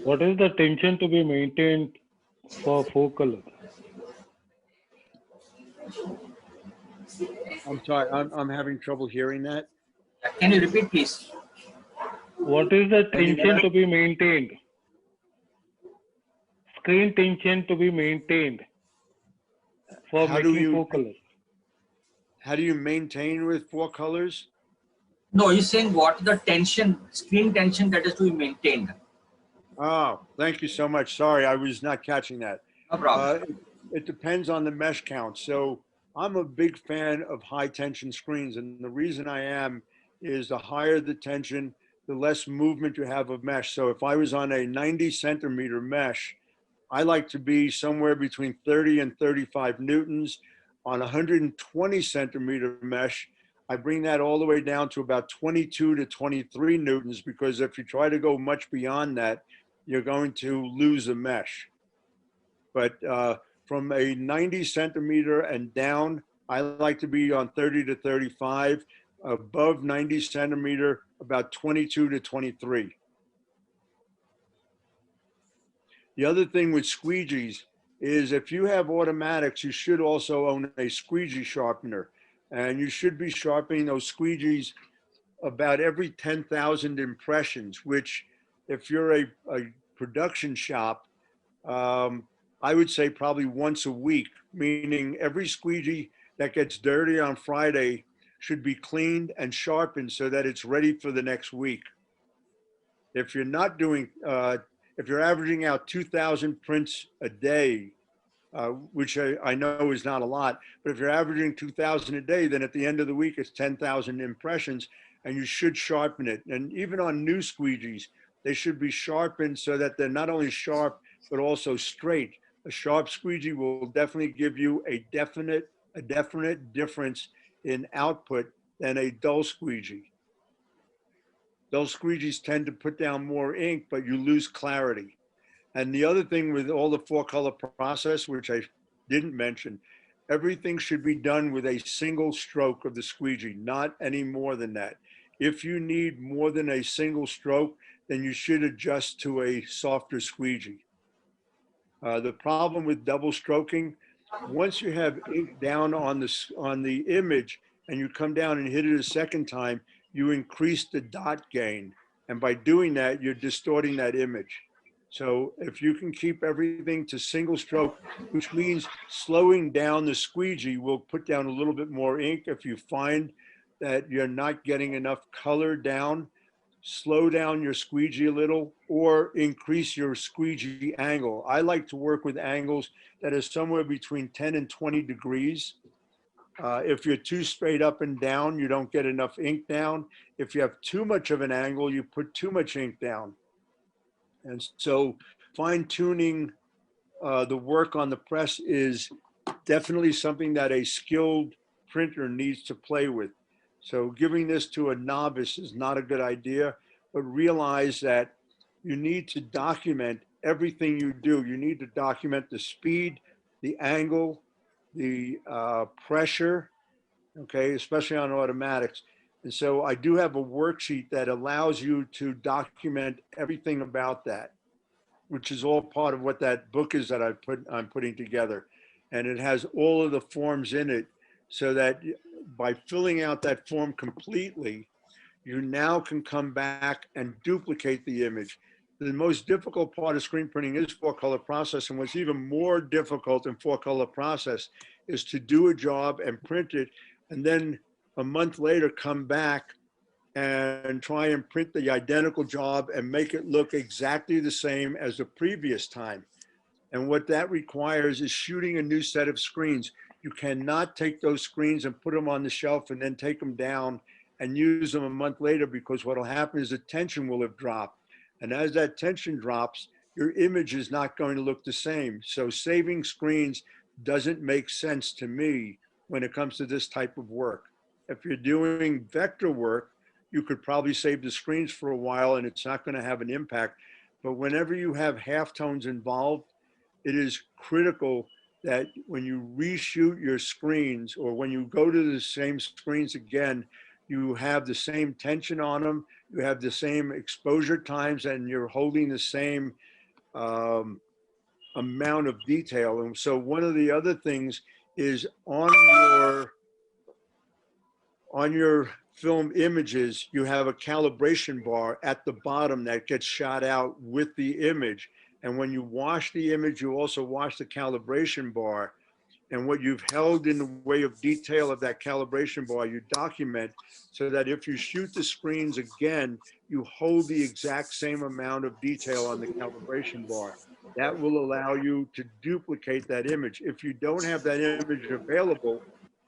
What is the tension to be maintained for focal? I'm sorry, I'm having trouble hearing that. Can you repeat, please? What is the tension to be maintained? Screen tension to be maintained for making focal. How do you maintain with 4 colors? No, he's saying what the tension, screen tension that is to be maintained. Oh, thank you so much. Sorry, I was not catching that. No problem. It depends on the mesh count. So I'm a big fan of high tension screens. And the reason I am is the higher the tension, the less movement you have of mesh. So if I was on a 90 centimeter mesh, I like to be somewhere between 30 and 35 newtons. On 120 centimeter mesh, I bring that all the way down to about 22 to 23 newtons, because if you try to go much beyond that, you're going to lose a mesh. But from a 90 centimeter and down, I like to be on 30 to 35. Above 90 centimeter, about 22 to 23. The other thing with squeegees is if you have automatics, you should also own a squeegee sharpener. And you should be sharpening those squeegees about every 10,000 impressions, which if you're a production shop, I would say probably once a week, meaning every squeegee that gets dirty on Friday should be cleaned and sharpened so that it's ready for the next week. If you're not doing, if you're averaging out 2,000 prints a day, which I know is not a lot, but if you're averaging 2,000 a day, then at the end of the week, it's 10,000 impressions, and you should sharpen it. And even on new squeegees, they should be sharpened so that they're not only sharp, but also straight. A sharp squeegee will definitely give you a definite difference in output than a dull squeegee. Dull squeegees tend to put down more ink, but you lose clarity. And the other thing with all the 4-color process, which I didn't mention, everything should be done with a single stroke of the squeegee, not any more than that. If you need more than a single stroke, then you should adjust to a softer squeegee. The problem with double stroking, once you have ink down on the image and you come down and hit it a second time, you increase the dot gain. And by doing that, you're distorting that image. So if you can keep everything to single stroke, which means slowing down the squeegee will put down a little bit more ink. If you find that you're not getting enough color down, slow down your squeegee a little or increase your squeegee angle. I like to work with angles that are somewhere between 10 and 20 degrees. If you're too straight up and down, you don't get enough ink down. If you have too much of an angle, you put too much ink down. And so fine tuning the work on the press is definitely something that a skilled printer needs to play with. So giving this to a novice is not a good idea, but realize that you need to document everything you do. You need to document the speed, the angle, the pressure, okay, especially on automatics. And so I do have a worksheet that allows you to document everything about that, which is all part of what that book is that I'm putting together. And it has all of the forms in it so that by filling out that form completely, you now can come back and duplicate the image. The most difficult part of screen printing is 4-color process. And what's even more difficult in 4-color process is to do a job and print it, and then a month later come back and try and print the identical job and make it look exactly the same as the previous time. And what that requires is shooting a new set of screens. You cannot take those screens and put them on the shelf and then take them down and use them a month later, because what will happen is the tension will have dropped. And as that tension drops, your image is not going to look the same. So saving screens doesn't make sense to me when it comes to this type of work. If you're doing vector work, you could probably save the screens for a while and it's not going to have an impact. But whenever you have halftones involved, it is critical that when you reshoot your screens, or when you go to the same screens again, you have the same tension on them, you have the same exposure times, and you're holding the same amount of detail. And so one of the other things is on your film images, you have a calibration bar at the bottom that gets shot out with the image. And when you wash the image, you also wash the calibration bar. And what you've held in the way of detail of that calibration bar, you document, so that if you shoot the screens again, you hold the exact same amount of detail on the calibration bar. That will allow you to duplicate that image. If you don't have that image available,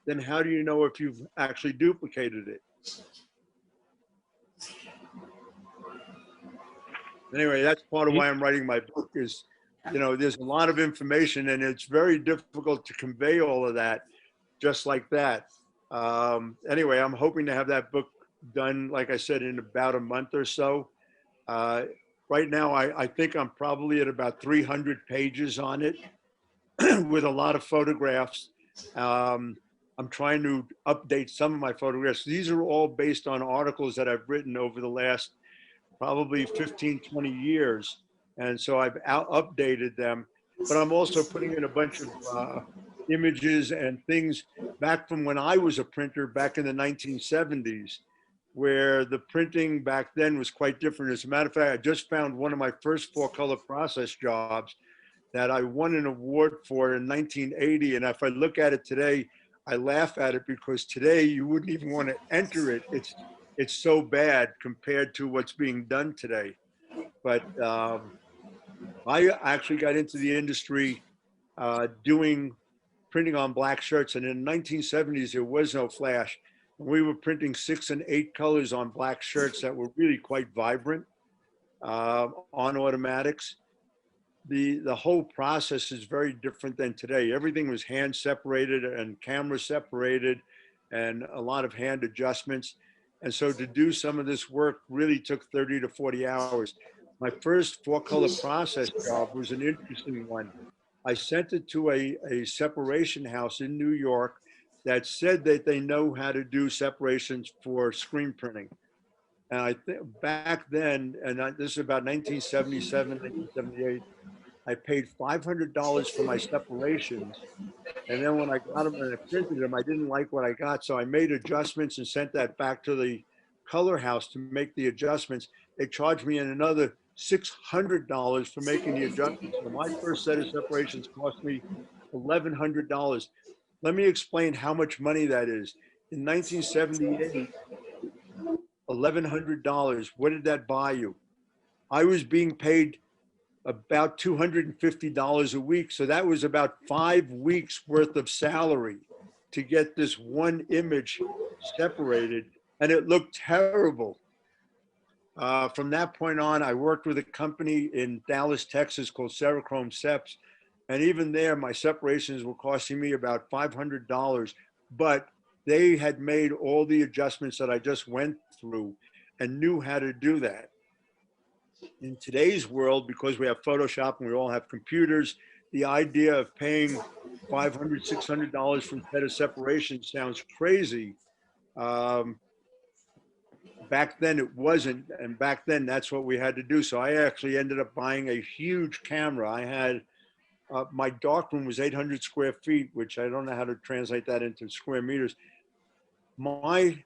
then how do you know if you've actually duplicated it? Anyway, that's part of why I'm writing my book is, you know, there's a lot of information and it's very difficult to convey all of that just like that. Anyway, I'm hoping to have that book done, like I said, in about a month or so. Right now, I think I'm probably at about 300 pages on it with a lot of photographs. I'm trying to update some of my photographs. These are all based on articles that I've written over the last probably 15, 20 years. And so I've updated them, but I'm also putting in a bunch of images and things back from when I was a printer back in the 1970s, where the printing back then was quite different. As a matter of fact, I just found one of my first 4-color process jobs that I won an award for in 1980. And if I look at it today, I laugh at it because today you wouldn't even want to enter it. It's so bad compared to what's being done today. But I actually got into the industry doing printing on black shirts. And in the 1970s, there was no flash. We were printing 6 and 8 colors on black shirts that were really quite vibrant on automatics. The whole process is very different than today. Everything was hand separated and camera separated and a lot of hand adjustments. And so to do some of this work really took 30 to 40 hours. My first 4-color process job was an interesting one. I sent it to a separation house in New York that said that they know how to do separations for screen printing. And I think back then, and this is about 1977, 1978, I paid $500 for my separations. And then when I got them and I printed them, I didn't like what I got. So I made adjustments and sent that back to the color house to make the adjustments. They charged me another $600 for making the adjustments. So my first set of separations cost me $1,100. Let me explain how much money that is. In 1978, $1,100, what did that buy you? I was being paid about $250 a week. So that was about 5 weeks worth of salary to get this one image separated, and it looked terrible. From that point on, I worked with a company in Dallas, Texas called Serichrome Seps. And even there, my separations were costing me about $500, but they had made all the adjustments that I just went through and knew how to do that. In today's world, because we have Photoshop and we all have computers, the idea of paying $500, $600 for a set of separation sounds crazy. Back then it wasn't, and back then that's what we had to do. So I actually ended up buying a huge camera. I had, my darkroom was 800 square feet, which I don't know how to translate that into square meters. My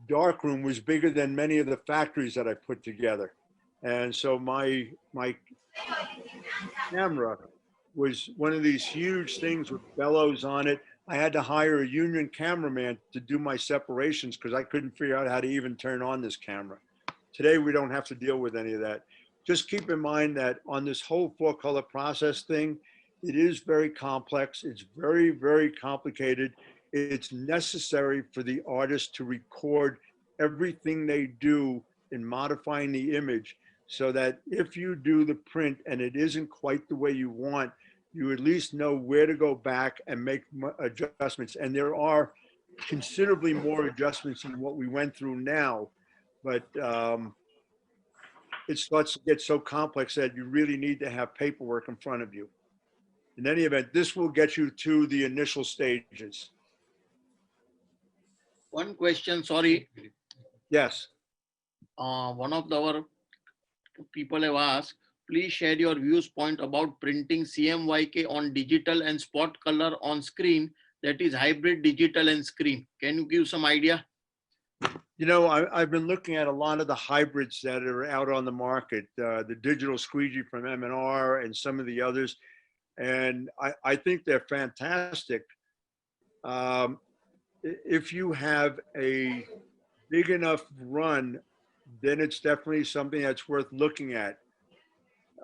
darkroom was bigger than many of the factories that I put together. And so my camera was one of these huge things with bellows on it. I had to hire a union cameraman to do my separations because I couldn't figure out how to even turn on this camera. Today, we don't have to deal with any of that. Just keep in mind that on this whole 4-color process thing, it is very complex. It's very, very complicated. It's necessary for the artist to record everything they do in modifying the image so that if you do the print and it isn't quite the way you want, you at least know where to go back and make adjustments. And there are considerably more adjustments than what we went through now, but it starts to get so complex that you really need to have paperwork in front of you. In any event, this will get you to the initial stages. One question, sorry. Yes. One of our people have asked, please share your viewpoint about printing CMYK on digital and spot color on screen, that is hybrid digital and screen. Can you give some idea? You know, I've been looking at a lot of the hybrids that are out on the market, the digital squeegee from M&R and some of the others, and I think they're fantastic. If you have a big enough run, then it's definitely something that's worth looking at.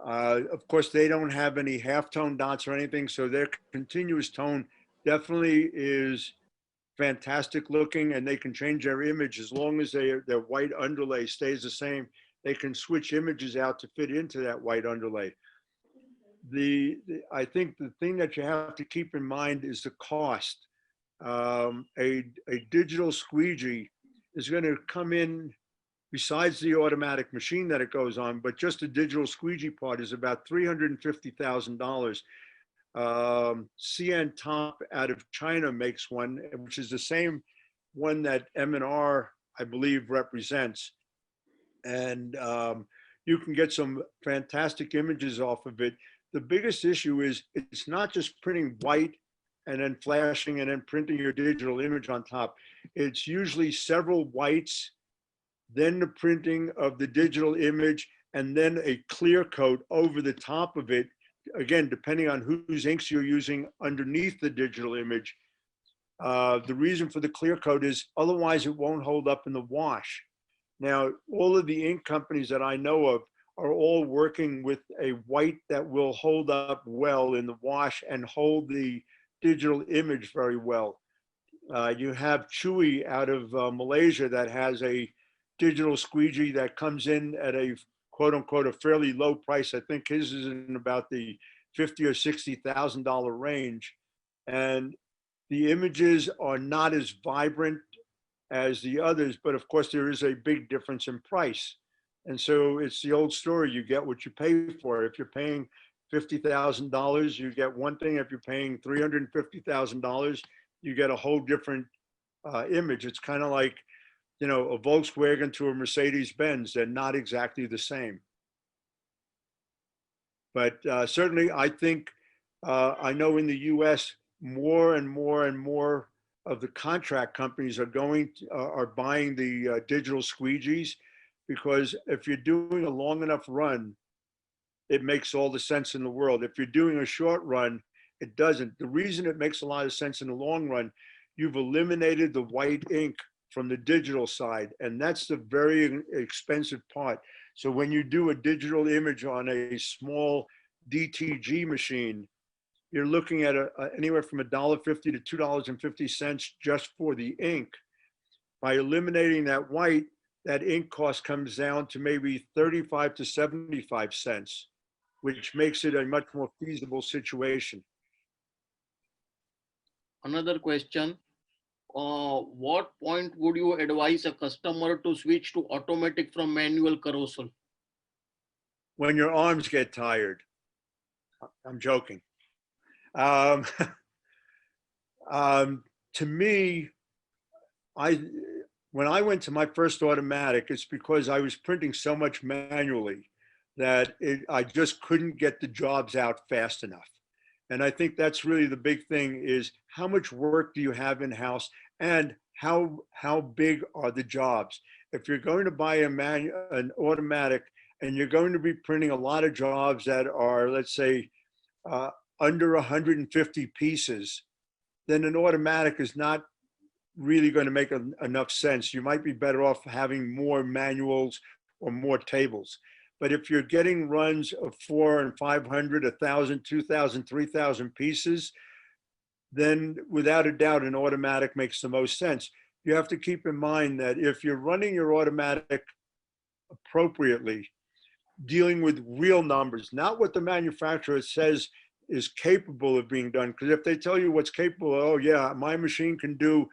Of course, they don't have any halftone dots or anything, so their continuous tone definitely is fantastic looking, and they can change their image as long as their white underlay stays the same. They can switch images out to fit into that white underlay. I think the thing that you have to keep in mind is the cost. A digital squeegee is going to come in, besides the automatic machine that it goes on, but just a digital squeegee part is about $350,000. CN Top out of China makes one, which is the same one that M&R, I believe, represents. And you can get some fantastic images off of it. The biggest issue is it's not just printing white and then flashing and then printing your digital image on top. It's usually several whites, then the printing of the digital image, and then a clear coat over the top of it, again, depending on whose inks you're using underneath the digital image. The reason for the clear coat is otherwise it won't hold up in the wash. Now, all of the ink companies that I know of are all working with a white that will hold up well in the wash and hold the digital image very well. You have Chewy out of Malaysia that has a digital squeegee that comes in at a quote unquote a fairly low price. I think his is in about the $50,000 or $60,000 range, and the images are not as vibrant as the others, but of course there is a big difference in price. And so it's the old story, you get what you pay for. If you're paying $50,000, you get one thing. If you're paying $350,000, you get a whole different image. It's kind of like, you know, a Volkswagen to a Mercedes-Benz. They're not exactly the same. But certainly, I think, I know in the US, more and more and more of the contract companies are buying the digital squeegees, because if you're doing a long enough run, it makes all the sense in the world. If you're doing a short run, it doesn't. The reason it makes a lot of sense in the long run, you've eliminated the white ink from the digital side, and that's the very expensive part. So when you do a digital image on a small DTG machine, you're looking at anywhere from $1.50 to $2.50 just for the ink. By eliminating that white, that ink cost comes down to maybe 35 to 75 cents, which makes it a much more feasible situation. Another question. What point would you advise a customer to switch to automatic from manual carousel? When your arms get tired. I'm joking. To me, when I went to my first automatic, it's because I was printing so much manually that I just couldn't get the jobs out fast enough. And I think that's really the big thing, is how much work do you have in-house, and how big are the jobs? If you're going to buy an automatic and you're going to be printing a lot of jobs that are, let's say, under 150 pieces, then an automatic is not really going to make enough sense. You might be better off having more manuals or more tables. But if you're getting runs of 400 and 500, 1,000, 2,000, 3,000 pieces, then without a doubt, an automatic makes the most sense. You have to keep in mind that if you're running your automatic appropriately, dealing with real numbers, not what the manufacturer says is capable of being done. Because if they tell you what's capable, oh yeah, my machine can do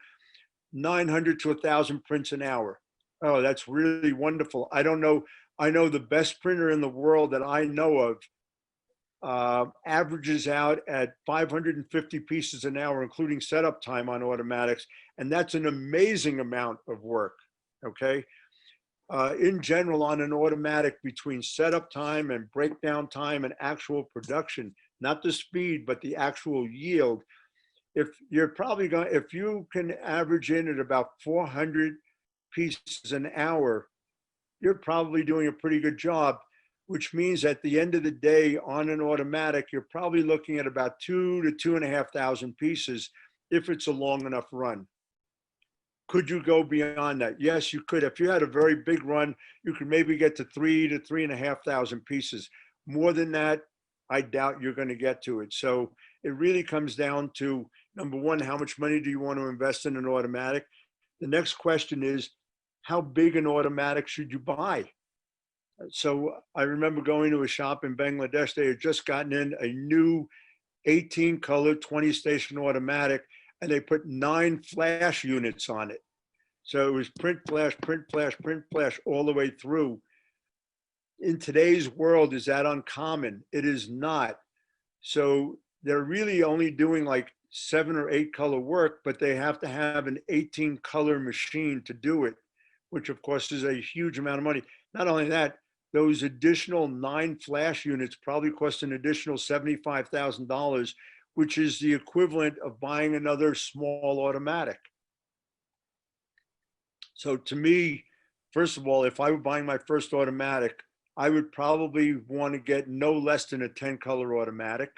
900 to 1,000 prints an hour. Oh, that's really wonderful. I don't know. I know the best printer in the world that I know of averages out at 550 pieces an hour, including setup time on automatics. And that's an amazing amount of work, okay? In general, on an automatic, between setup time and breakdown time and actual production, not the speed, but the actual yield, if you're probably going, if you can average in at about 400 pieces an hour, you're probably doing a pretty good job, which means at the end of the day on an automatic, you're probably looking at about 2,000 to 2,500 pieces if it's a long enough run. Could you go beyond that? Yes, you could. If you had a very big run, you could maybe get to 3,000 to 3,500 pieces. More than that, I doubt you're going to get to it. So it really comes down to, number one, how much money do you want to invest in an automatic? The next question is, how big an automatic should you buy? So I remember going to a shop in Bangladesh. They had just gotten in a new 18 color 20 station automatic, and they put 9 flash units on it. So it was print, flash, print, flash, print, flash all the way through. In today's world, is that uncommon? It is not. So they're really only doing like 7 or 8 color work, but they have to have an 18 color machine to do it, which of course is a huge amount of money. Not only that, those additional 9 flash units probably cost an additional $75,000, which is the equivalent of buying another small automatic. So to me, first of all, if I were buying my first automatic, I would probably want to get no less than a 10 color automatic.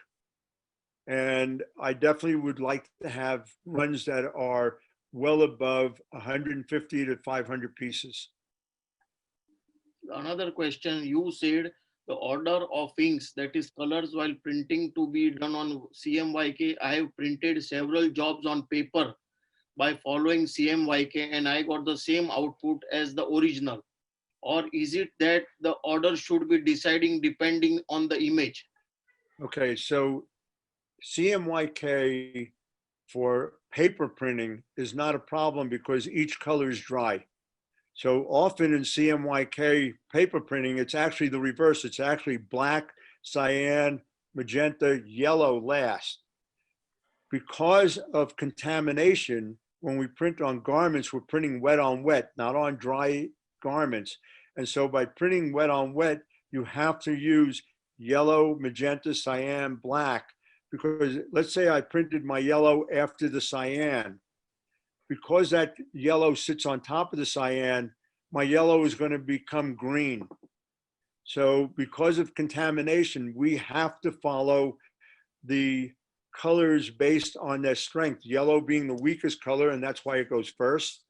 And I definitely would like to have runs that are well above 150 to 500 pieces. Another question, you said the order of inks, that is colors, while printing to be done on CMYK. I have printed several jobs on paper by following CMYK and I got the same output as the original. Or is it that the order should be deciding depending on the image? Okay, so CMYK for paper printing is not a problem because each color is dry. So often in CMYK paper printing, it's actually the reverse. It's actually black, cyan, magenta, yellow last. Because of contamination, when we print on garments, we're printing wet on wet, not on dry garments. And so by printing wet on wet, you have to use yellow, magenta, cyan, black, because let's say I printed my yellow after the cyan. Because that yellow sits on top of the cyan, my yellow is going to become green. So because of contamination, we have to follow the colors based on their strength. Yellow being the weakest color, and that's why it goes first.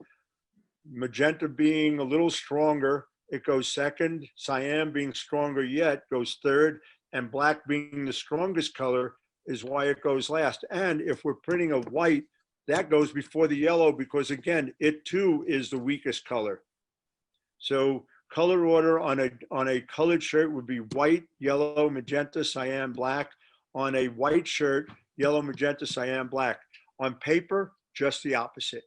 Magenta being a little stronger, it goes second. Cyan being stronger yet goes third. And black being the strongest color is why it goes last. And if we're printing a white, that goes before the yellow because again, it too is the weakest color. So color order on a colored shirt would be white, yellow, magenta, cyan, black. On a white shirt, yellow, magenta, cyan, black. On paper, just the opposite.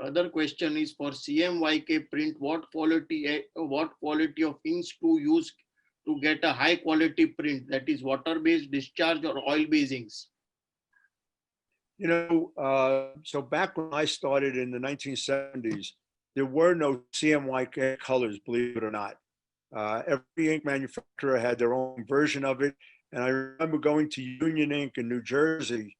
Other question is for CMYK print, what quality of inks to use to get a high quality print, that is water-based, discharge or oil-based inks? You know, so back when I started in the 1970s, there were no CMYK colors, believe it or not. Every ink manufacturer had their own version of it. And I remember going to Union Ink in New Jersey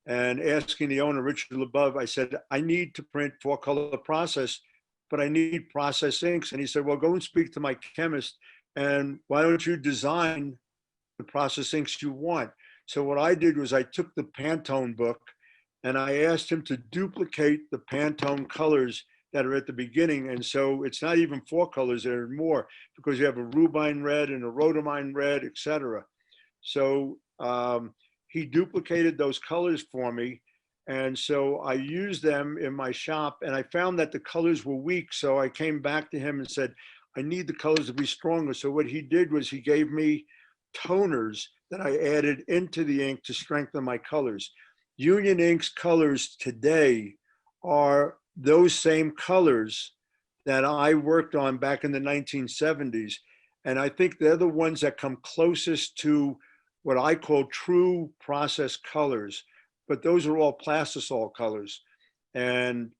and asking the owner, Richard LeBeau, I said, I need to print 4-color process, but I need process inks. And he said, well, go and speak to my chemist. And why don't you design the process inks you want? So what I did was I took the Pantone book and I asked him to duplicate the Pantone colors that are at the beginning. And so it's not even 4 colors, there are more, because you have a rubine red and a rhodamine red, etc. So he duplicated those colors for me. And so I used them in my shop, and I found that the colors were weak. So I came back to him and said, I need the colors to be stronger. So what he did was he gave me toners that I added into the ink to strengthen my colors. Union Ink's colors today are those same colors that I worked on back in the 1970s. And I think they're the ones that come closest to what I call true process colors, but those are all plastisol colors. And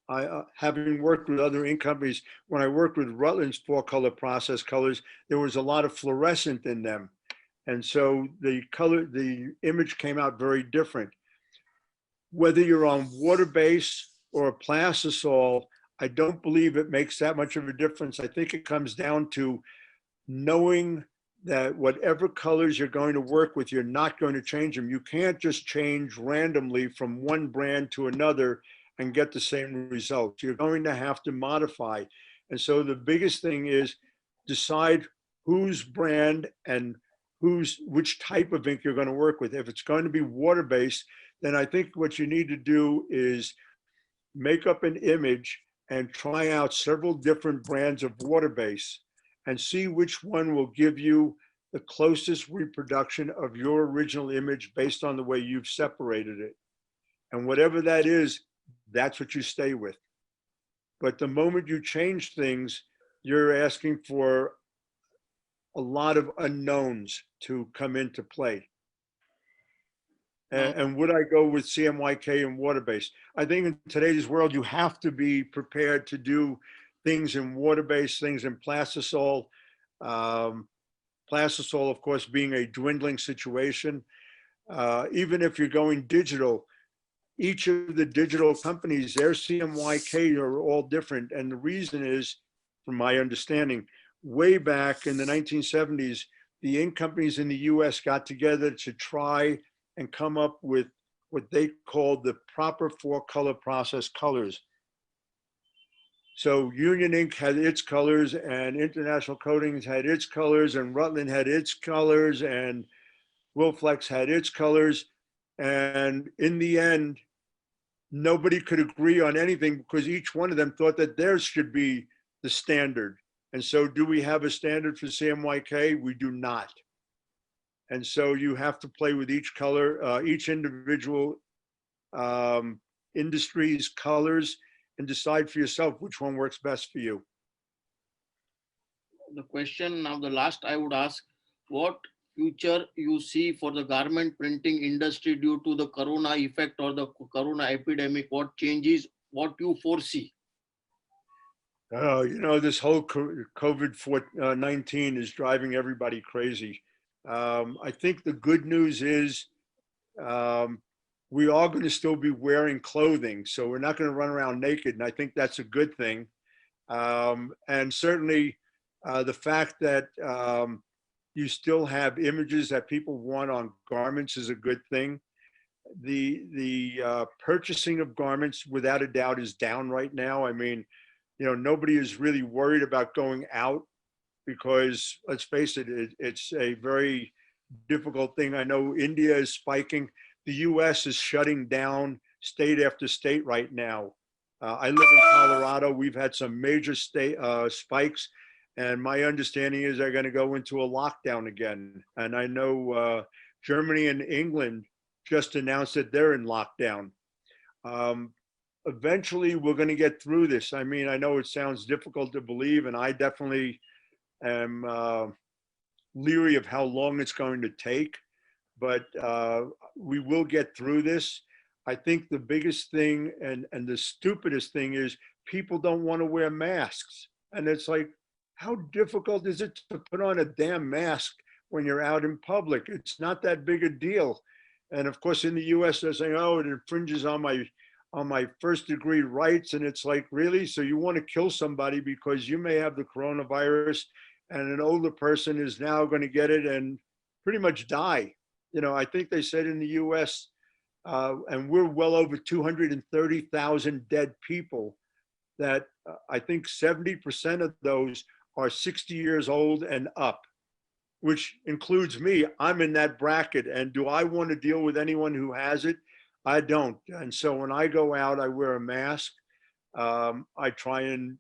I, having worked with other ink companies, when I worked with Rutland's 4-color process colors, there was a lot of fluorescent in them. And so the image came out very different. Whether you're on water base or plastisol, I don't believe it makes that much of a difference. I think it comes down to knowing that whatever colors you're going to work with, you're not going to change them. You can't just change randomly from one brand to another and get the same results. You're going to have to modify. And so the biggest thing is decide whose brand and which type of ink you're going to work with. If it's going to be water-based, then I think what you need to do is make up an image and try out several different brands of water-based and see which one will give you the closest reproduction of your original image based on the way you've separated it. And whatever that is, that's what you stay with. But the moment you change things, you're asking for a lot of unknowns to come into play. And would I go with CMYK and water-based? I think in today's world, you have to be prepared to do things in water-based, things in plastisol. Plastisol, of course, being a dwindling situation. Even if you're going digital, each of the digital companies, their CMYK are all different. And the reason is, from my understanding, way back in the 1970s, the ink companies in the US got together to try and come up with what they called the proper 4-color process colors. So Union Ink had its colors, and International Coatings had its colors, and Rutland had its colors, and Wilflex had its colors. And in the end, nobody could agree on anything because each one of them thought that theirs should be the standard. And so do we have a standard for CMYK? We do not. And so you have to play with each color, each individual industry's colors, and decide for yourself which one works best for you. The question now, the last I would ask, what future you see for the garment printing industry due to the corona effect or the corona epidemic? What changes, what you foresee? You know, this whole COVID-19 is driving everybody crazy. I think the good news is we are going to still be wearing clothing, so we're not going to run around naked, and I think that's a good thing. And certainly the fact that you still have images that people want on garments is a good thing. The purchasing of garments, without a doubt, is down right now. I mean, you know, nobody is really worried about going out because, let's face it, it's a very difficult thing. I know India is spiking. The US is shutting down state after state right now. I live in Colorado. We've had some major state spikes, and my understanding is they're going to go into a lockdown again. And I know Germany and England just announced that they're in lockdown. Eventually, we're going to get through this. I mean, I know it sounds difficult to believe, and I definitely am leery of how long it's going to take, but we will get through this. I think the biggest thing and the stupidest thing is people don't want to wear masks. And it's like, how difficult is it to put on a damn mask when you're out in public? It's not that big a deal. And of course, in the US, they're saying, oh, it infringes on my first degree rights. And it's like, really? So you want to kill somebody because you may have the coronavirus, and an older person is now going to get it and pretty much die. You know, I think they said in the US, and we're well over 230,000 dead people that I think 70% of those are 60 years old and up, which includes me. I'm in that bracket. And do I want to deal with anyone who has it? I don't. And so when I go out, I wear a mask. I try and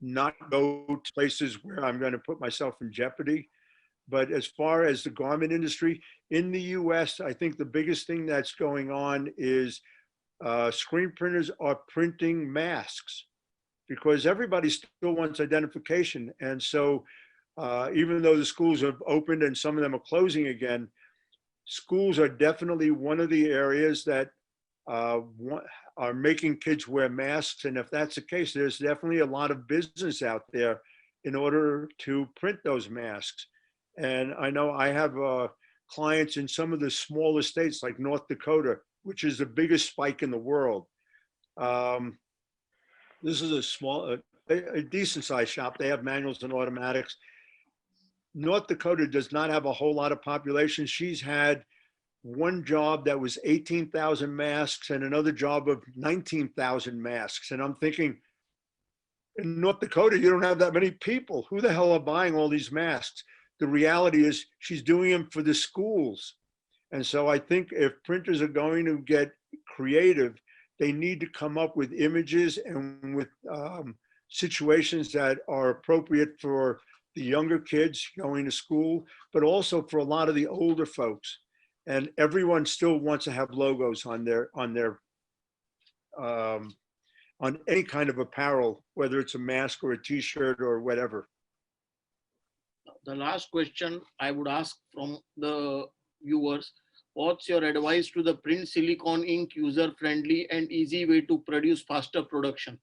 not go to places where I'm going to put myself in jeopardy. But as far as the garment industry in the US, I think the biggest thing that's going on is screen printers are printing masks because everybody still wants identification. And so even though the schools have opened and some of them are closing again, schools are definitely one of the areas that are making kids wear masks. And if that's the case, there's definitely a lot of business out there in order to print those masks. And I know I have clients in some of the smaller states like North Dakota, which is the biggest spike in the world. This is a small, a decent sized shop. They have manuals and automatics. North Dakota does not have a whole lot of population. She's had one job that was 18,000 masks and another job of 19,000 masks. And I'm thinking, in North Dakota, you don't have that many people. Who the hell are buying all these masks? The reality is she's doing them for the schools. And so I think if printers are going to get creative, they need to come up with images and with situations that are appropriate for the younger kids going to school, but also for a lot of the older folks. And everyone still wants to have logos on any kind of apparel, whether it's a mask or a T-shirt or whatever. The last question I would ask from the viewers, what's your advice to the print silicone ink user-friendly and easy way to produce faster production?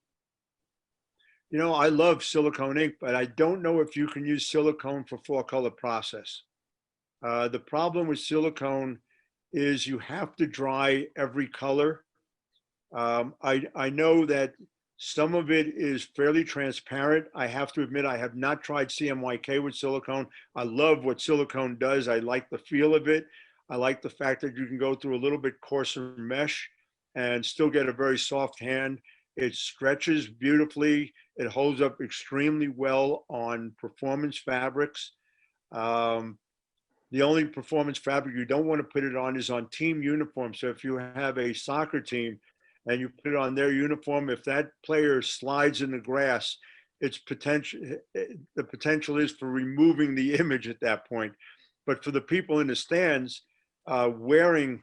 You know, I love silicone ink, but I don't know if you can use silicone for 4-color process. The problem with silicone is you have to dry every color. I know that some of it is fairly transparent. I have to admit, I have not tried CMYK with silicone. I love what silicone does. I like the feel of it. I like the fact that you can go through a little bit coarser mesh and still get a very soft hand. It stretches beautifully. It holds up extremely well on performance fabrics. The only performance fabric you don't want to put it on is on team uniform. So if you have a soccer team and you put it on their uniform, if that player slides in the grass, the potential is for removing the image at that point. But for the people in the stands wearing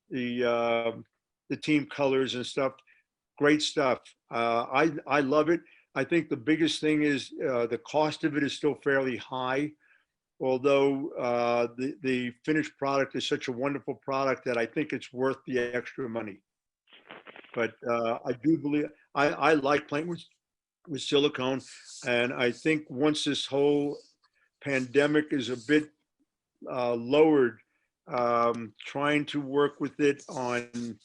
the team colors and stuff, great stuff. I love it. I think the biggest thing is the cost of it is still fairly high, although the finished product is such a wonderful product that I think it's worth the extra money. But I do believe, I like playing with silicone. And I think once this whole pandemic is a bit lowered, trying to work with it on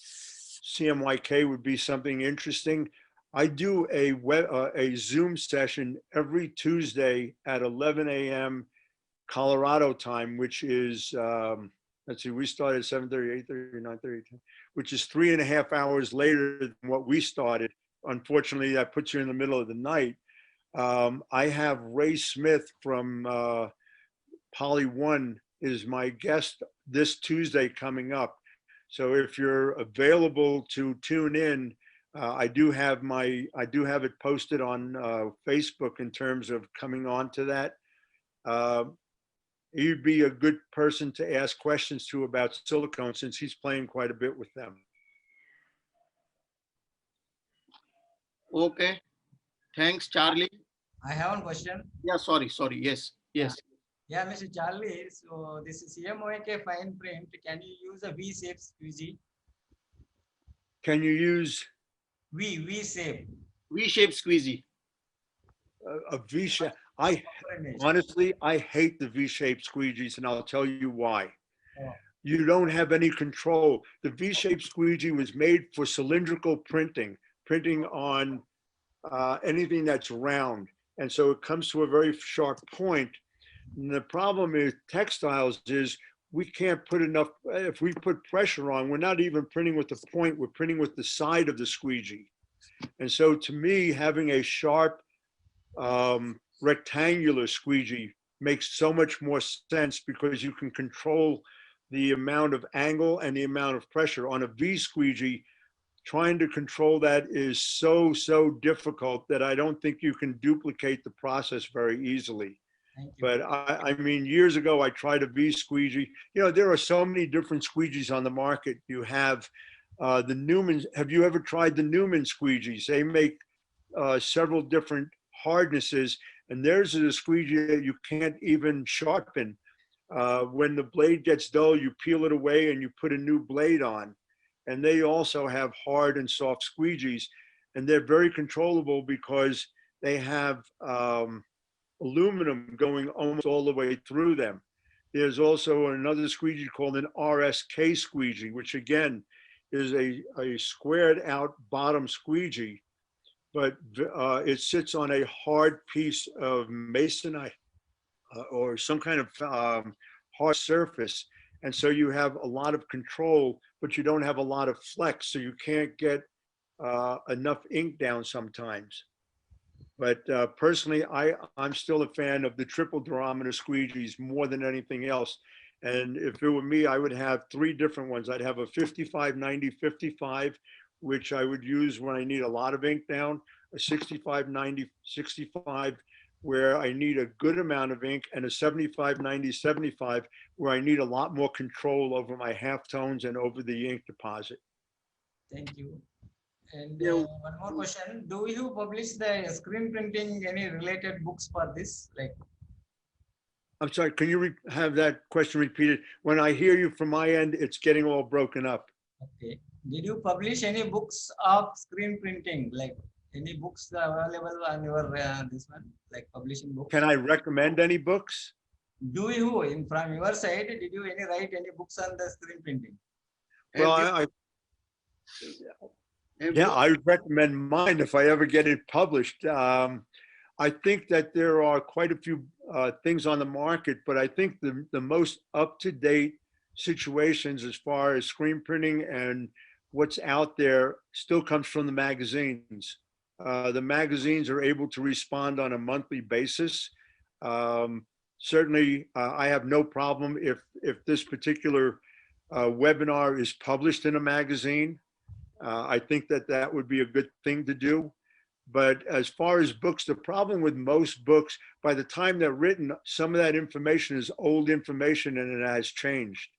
CMYK would be something interesting. I do a Zoom session every Tuesday at 11 a.m. Colorado time, which is, let's see, we started at 7:30, 8:30, 9:30, which is 3.5 hours later than what we started. Unfortunately, that puts you in the middle of the night. I have Ray Smith from Poly One is my guest this Tuesday coming up. So if you're available to tune in, I do have it posted on Facebook in terms of coming on to that. He'd be a good person to ask questions to about silicone since he's playing quite a bit with them. Okay. Thanks, Charlie. I have one question. Yeah, sorry. Yes. Yeah, Mr. Charlie, so this is CMYK fine print. Can you use a V-shape squeegee? Can you use V-shape? V-shape squeegee. A V-shape? Honestly, I hate the V-shaped squeegees, and I'll tell you why. Oh. You don't have any control. The V-shaped squeegee was made for cylindrical printing on anything that's round. And so it comes to a very sharp point. And the problem with textiles is we can't put enough, if we put pressure on, we're not even printing with the point, we're printing with the side of the squeegee. And so to me, having a sharp rectangular squeegee makes so much more sense, because you can control the amount of angle and the amount of pressure. On a V squeegee, trying to control that is so difficult that I don't think you can duplicate the process very easily. Thank you. But I mean, years ago, I tried a V squeegee. You know, there are so many different squeegees on the market. You have the Newman. Have you ever tried the Newman squeegees? They make several different hardnesses, and there's a squeegee that you can't even sharpen. When the blade gets dull, you peel it away and you put a new blade on. And they also have hard and soft squeegees, and they're very controllable because they have aluminum going almost all the way through them. There's also another squeegee called an RSK squeegee, which again is a squared out bottom squeegee, but it sits on a hard piece of masonite or some kind of hard surface. And so you have a lot of control, but you don't have a lot of flex, so you can't get enough ink down sometimes. But personally, I'm still a fan of the triple durometer squeegees more than anything else. And if it were me, I would have 3 different ones. I'd have a 55-90-55, which I would use when I need a lot of ink down, a 65-90-65, where I need a good amount of ink, and a 75-90-75, where I need a lot more control over my halftones and over the ink deposit. Thank you. And one more question. Do you publish the screen printing any related books for this? Like, I'm sorry, can you have that question repeated? When I hear you from my end, it's getting all broken up. okay. Did you publish any books of screen printing? Like any books available on your this one, like publishing books? Can I recommend any books? Do you, from your side, did you write any books on the screen printing? Well, yeah, I would recommend mine if I ever get it published. I think that there are quite a few things on the market, but I think the most up-to-date situations as far as screen printing and what's out there still comes from the magazines. The magazines are able to respond on a monthly basis. Certainly, I have no problem if this particular webinar is published in a magazine. I think that would be a good thing to do. But as far as books, the problem with most books, by the time they're written, some of that information is old information and it has changed.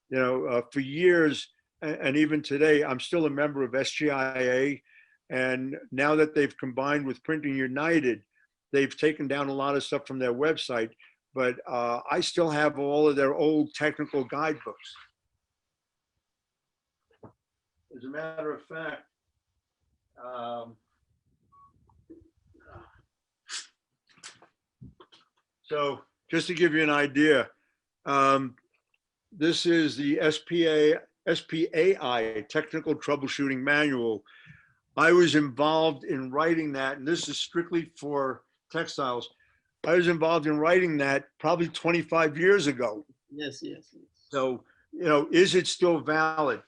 You know, for years, and even today, I'm still a member of SGIA. And now that they've combined with Printing United, they've taken down a lot of stuff from their website. But I still have all of their old technical guidebooks. As a matter of fact, so just to give you an idea, this is the SPAI Technical Troubleshooting Manual. I was involved in writing that, and this is strictly for textiles. I was involved in writing that probably 25 years ago. Yes, yes, yes. So, you know, is it still valid?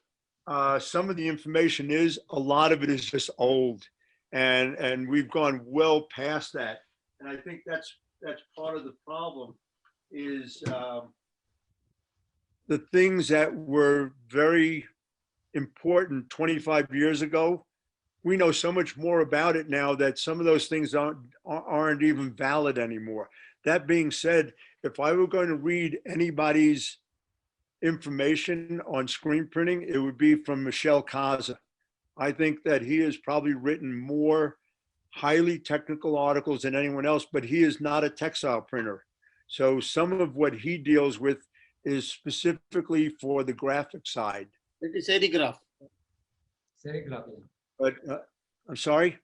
Some of the information is, a lot of it is just old, and we've gone well past that. And I think that's part of the problem is the things that were very important 25 years ago. We know so much more about it now that some of those things aren't even valid anymore. That being said, if I were going to read anybody's information on screen printing, it would be from Michel Kaza. I think that he has probably written more highly technical articles than anyone else, but he is not a textile printer. So some of what he deals with is specifically for the graphic side. It is serigraph. Serigraph. But I'm sorry?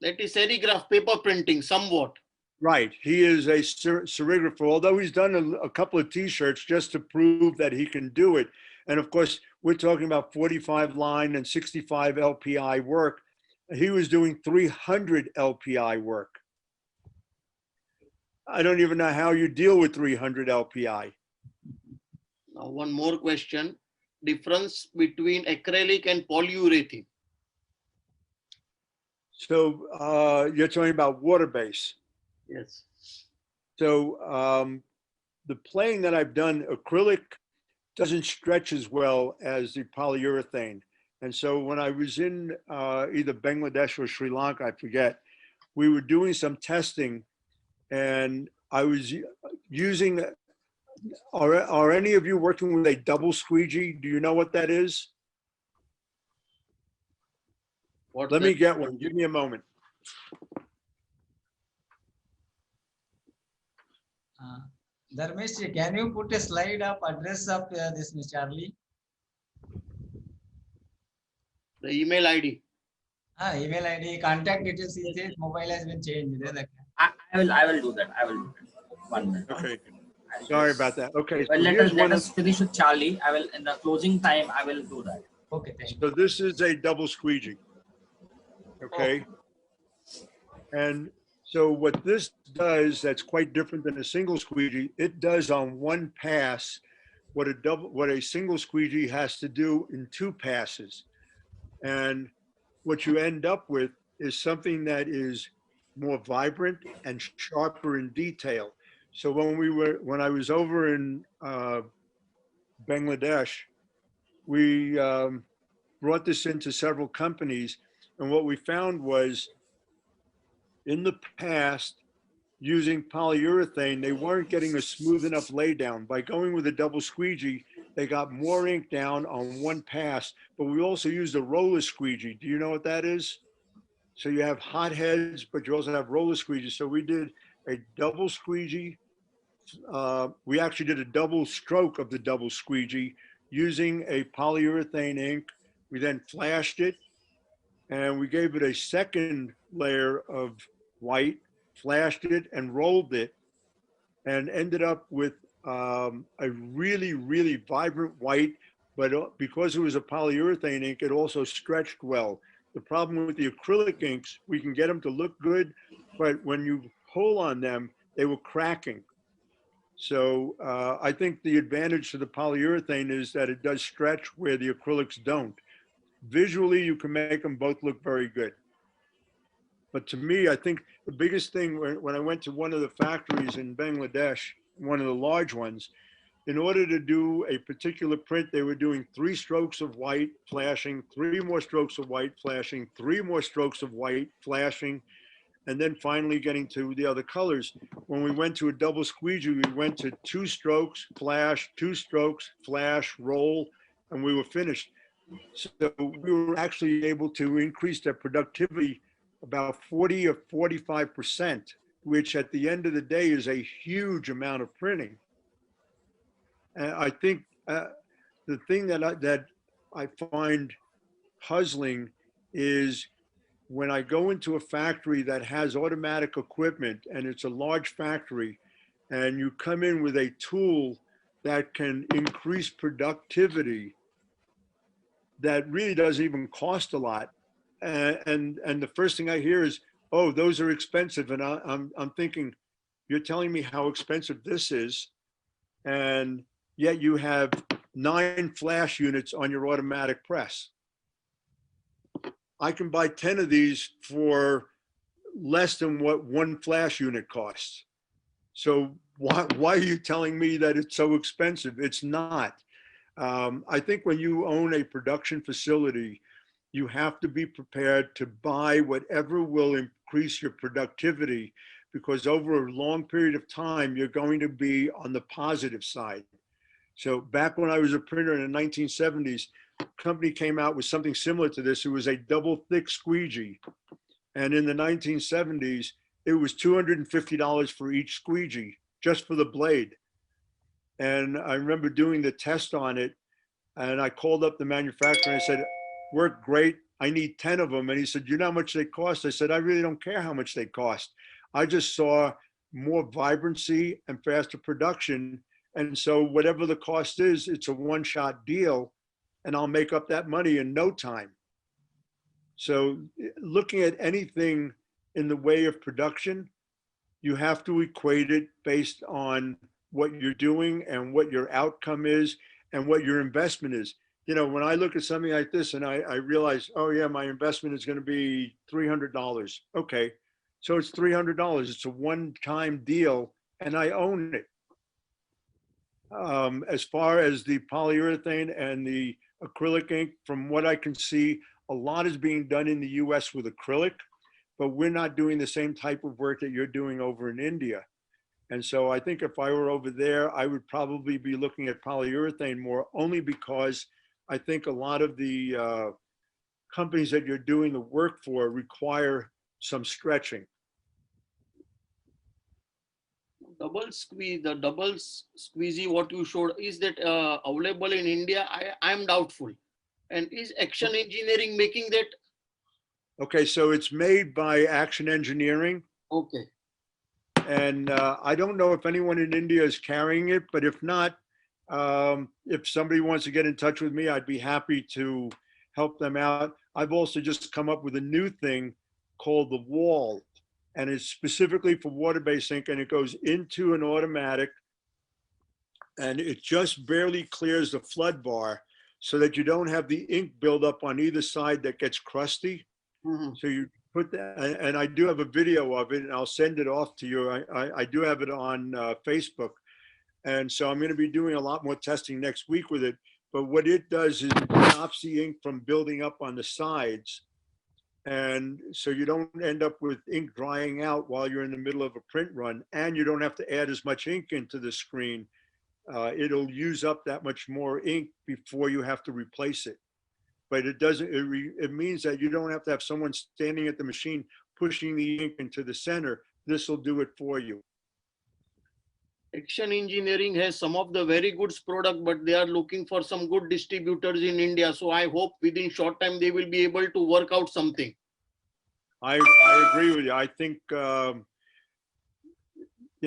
That is serigraph, paper printing, somewhat. Right. He is a serigrapher, although he's done a couple of T-shirts just to prove that he can do it. And of course, we're talking about 45 line and 65 LPI work. He was doing 300 LPI work. I don't even know how you deal with 300 LPI. Now, one more question. Difference between acrylic and polyurethane. So you're talking about water base. Yes. So the playing that I've done, acrylic doesn't stretch as well as the polyurethane. And so when I was in either Bangladesh or Sri Lanka, I forget, we were doing some testing and I was using, are any of you working with a double squeegee? Do you know what that is? What's Let me that? get one. Give me a moment. Dharmesh, can you put a slide of address of this Miss Charlie? The email ID. Email ID, contact details, he says mobile has been changed. I will do that. I will do that. 1 minute. Okay. Sorry about that. Okay. Well, So let us finish with Charlie. I will, in the closing time, I will do that. Okay, thank you. So this is a double squeegee. Okay. And so what this does that's quite different than a single squeegee, it does on one pass what a single squeegee has to do in 2 passes. And what you end up with is something that is more vibrant and sharper in detail. So when I was over in Bangladesh, we brought this into several companies, and what we found was in the past, using polyurethane, they weren't getting a smooth enough laydown. By going with a double squeegee, they got more ink down on one pass, but we also used a roller squeegee. Do you know what that is? So you have hot heads, but you also have roller squeegees. So we did a double squeegee. We actually did a double stroke of the double squeegee using a polyurethane ink. We then flashed it and we gave it a second layer of white, flashed it and rolled it, and ended up with a really, really vibrant white, but because it was a polyurethane ink, it also stretched well. The problem with the acrylic inks, we can get them to look good, but when you pull on them, they were cracking. So I think the advantage to the polyurethane is that it does stretch where the acrylics don't. Visually, you can make them both look very good. But to me, I think the biggest thing when I went to one of the factories in Bangladesh, one of the large ones, in order to do a particular print, they were doing 3 strokes of white, flashing, 3 more strokes of white, flashing, 3 more strokes of white, flashing, and then finally getting to the other colors. When we went to a double squeegee, we went to 2 strokes, flash, 2 strokes, flash, roll, and we were finished. So we were actually able to increase their productivity about 40 or 45%, which at the end of the day is a huge amount of printing. And I think the thing that I find puzzling is when I go into a factory that has automatic equipment and it's a large factory and you come in with a tool that can increase productivity that really doesn't even cost a lot. And the first thing I hear is, oh, those are expensive. And I'm thinking, you're telling me how expensive this is, and yet you have 9 flash units on your automatic press. I can buy 10 of these for less than what 1 flash unit costs. So why are you telling me that it's so expensive? It's not. I think when you own a production facility, you have to be prepared to buy whatever will increase your productivity, because over a long period of time, you're going to be on the positive side. So back when I was a printer in the 1970s, a company came out with something similar to this. It was a double thick squeegee. And in the 1970s, it was $250 for each squeegee, just for the blade. And I remember doing the test on it, and I called up the manufacturer and I said, worked great. I need 10 of them. And he said, you know how much they cost? I said, I really don't care how much they cost. I just saw more vibrancy and faster production. And so whatever the cost is, it's a one-shot deal, and I'll make up that money in no time. So looking at anything in the way of production, you have to equate it based on what you're doing and what your outcome is and what your investment is. You know, when I look at something like this and I realize, oh yeah, my investment is going to be $300. Okay, so it's $300. It's a one-time deal and I own it. As far as the polyurethane and the acrylic ink, from what I can see, a lot is being done in the US with acrylic, but we're not doing the same type of work that you're doing over in India. And so I think if I were over there, I would probably be looking at polyurethane more, only because I think a lot of the companies that you're doing the work for require some stretching. The double squeezy what you showed, is that available in India? I am doubtful. And is Action Engineering making that? Okay, so it's made by Action Engineering. Okay. And I don't know if anyone in India is carrying it, but if not, if somebody wants to get in touch with me, I'd be happy to help them out. I've also just come up with a new thing called the Wall, and it's specifically for water-based ink, and it goes into an automatic, and it just barely clears the flood bar so that you don't have the ink buildup on either side that gets crusty. Mm-hmm. So you put that, and I do have a video of it, and I'll send it off to you. I do have it on Facebook. And so I'm going to be doing a lot more testing next week with it. But what it does is it stops the ink from building up on the sides. And so you don't end up with ink drying out while you're in the middle of a print run, and you don't have to add as much ink into the screen. It'll use up that much more ink before you have to replace it. But it doesn't, it means that you don't have to have someone standing at the machine pushing the ink into the center. This will do it for you. Action Engineering has some of the very good product, but they are looking for some good distributors in India. So I hope within short time they will be able to work out something. I agree with you. I think, you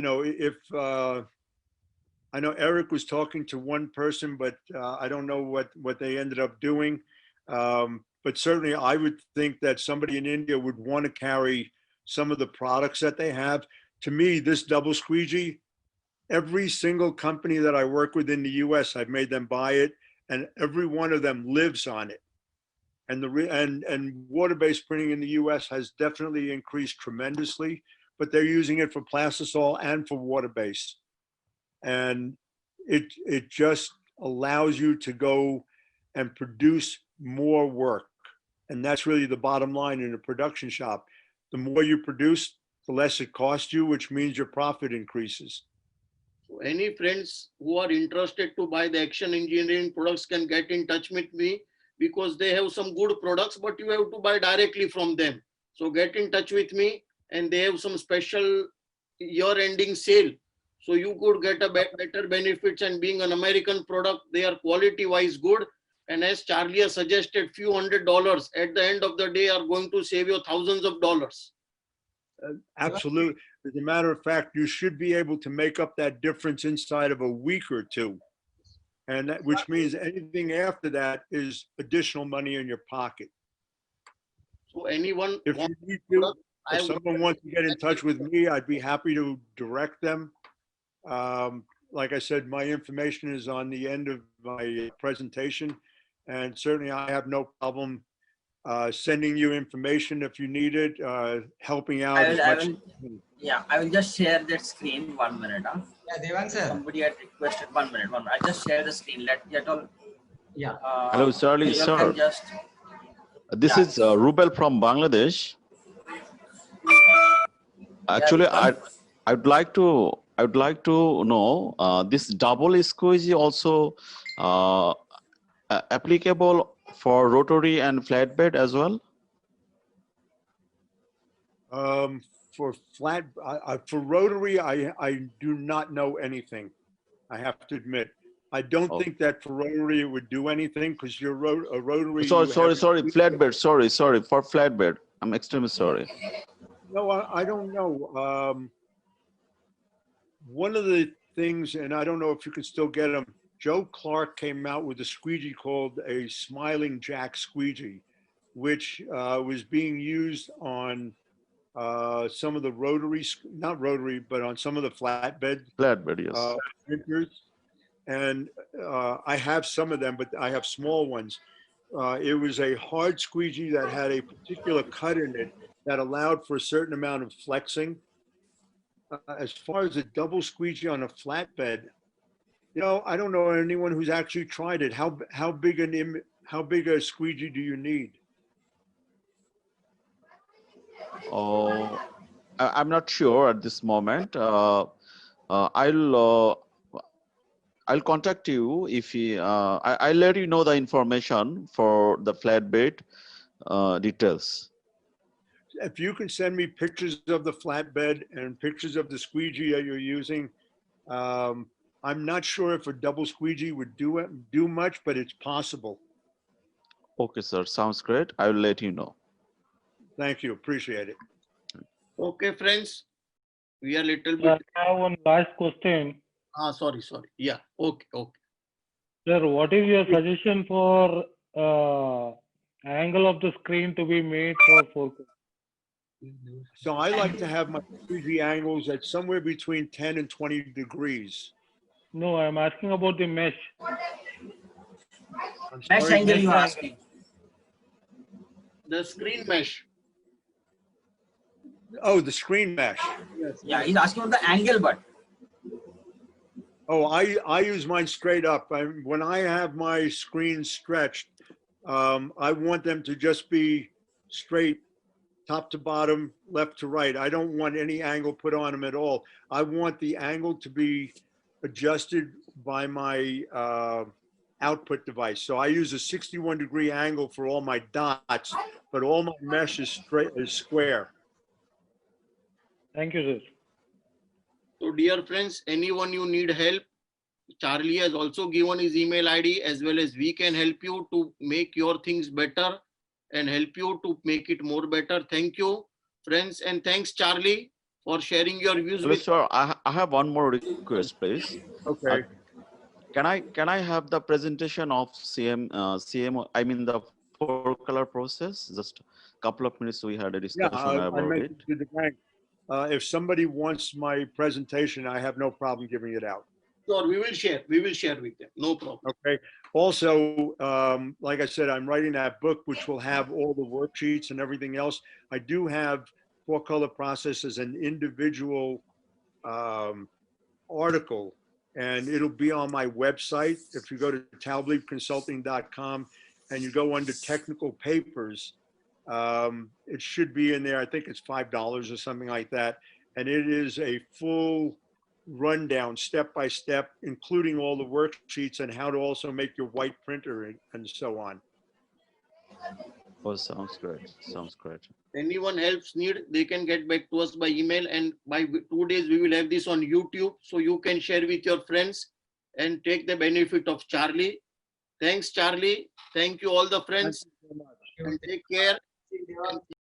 know, if, I know Eric was talking to one person, but I don't know what they ended up doing. But certainly I would think that somebody in India would want to carry some of the products that they have. To me, this double squeegee, every single company that I work with in the US, I've made them buy it, and every one of them lives on it. And and water-based printing in the US has definitely increased tremendously, but they're using it for plastisol and for water-based. And it just allows you to go and produce more work. And that's really the bottom line in a production shop. The more you produce, the less it costs you, which means your profit increases. So any friends who are interested to buy the Action Engineering products can get in touch with me, because they have some good products, but you have to buy directly from them. So get in touch with me, and they have some special year-ending sale. So you could get a better benefits, and being an American product, they are quality-wise good. And as Charlie has suggested, few $100 at the end of the day are going to save you thousands of dollars. Absolutely. As a matter of fact, you should be able to make up that difference inside of a week or two. And that, which means anything after that is additional money in your pocket. So anyone, If you need to, if someone wants to get in touch with me, I'd be happy to direct them. Like I said, my information is on the end of my presentation, and certainly I have no problem sending you information if you need it, helping out as much. I will just share that screen 1 minute. Huh? Yeah, Devang sir. Somebody had requested 1 minute. I'll just share the screen. Let all. Yeah. Hello, Charlie, sir. This is Rubel from Bangladesh. Actually, I'd like to know this double squeegee also applicable for rotary and flatbed as well? For rotary, I do not know anything. I have to admit. I don't think that for rotary it would do anything, because you're a rotary. Sorry, flatbed. Sorry, for flatbed. I'm extremely sorry. No, I don't know. One of the things, and I don't know if you can still get them, Joe Clark came out with a squeegee called a Smiling Jack squeegee, which was being used on some of the rotary, not rotary, but on some of the flatbed Flatbed, yes. printers. And I have some of them, but I have small ones. It was a hard squeegee that had a particular cut in it that allowed for a certain amount of flexing. As far as a double squeegee on a flatbed, I don't know anyone who's actually tried it. How big a squeegee do you need? Oh, I'm not sure at this moment. I'll contact you if I'll let you know the information for the flatbed details. If you can send me pictures of the flatbed and pictures of the squeegee that you're using, I'm not sure if a double squeegee would do much, but it's possible. Okay, sir. Sounds great. I will let you know. Thank you. Appreciate it. Okay, friends. We are little bit. I have one last question. Sorry. Yeah. Okay. Sir, what is your suggestion for angle of the screen to be made for focus? So I like to have my squeegee angles at somewhere between 10 and 20 degrees. No, I'm asking about the mesh. Mesh angle you are asking. The screen mesh. Oh, the screen mesh. Yes. Yeah, he's asking about the angle, but. Oh, I use mine straight up. When I have my screens stretched, I want them to just be straight, top to bottom, left to right. I don't want any angle put on them at all. I want the angle to be adjusted by my output device. So I use a 61-degree angle for all my dots, but all my mesh is square. Thank you, sir. So dear friends, anyone you need help, Charlie has also given his email ID, as well as we can help you to make your things better and help you to make it more better. Thank you, friends, and thanks, Charlie, for sharing your views Hello, with. sir. I have one more request, please. Okay. Can I have the presentation of CM? I mean the 4-color process. Just a couple of minutes. We had a discussion I about it. mentioned to the bank. If somebody wants my presentation, I have no problem giving it out. Sure, we will share. We will share with them. No problem. Okay. Also, like I said, I'm writing that book, which will have all the worksheets and everything else. I do have 4-color process as an individual article, and it'll be on my website. If you go to taubliebconsulting.com and you go under technical papers, it should be in there. I think it's $5 or something like that. And it is a full rundown, step by step, including all the worksheets and how to also make your white printer and so on. Oh, sounds great. Sounds great. Anyone helps need, they can get back to us by email, and by 2 days we will have this on YouTube, so you can share with your friends and take the benefit of Charlie. Thanks, Charlie. Thank you all the friends. Thank you so much. And take care.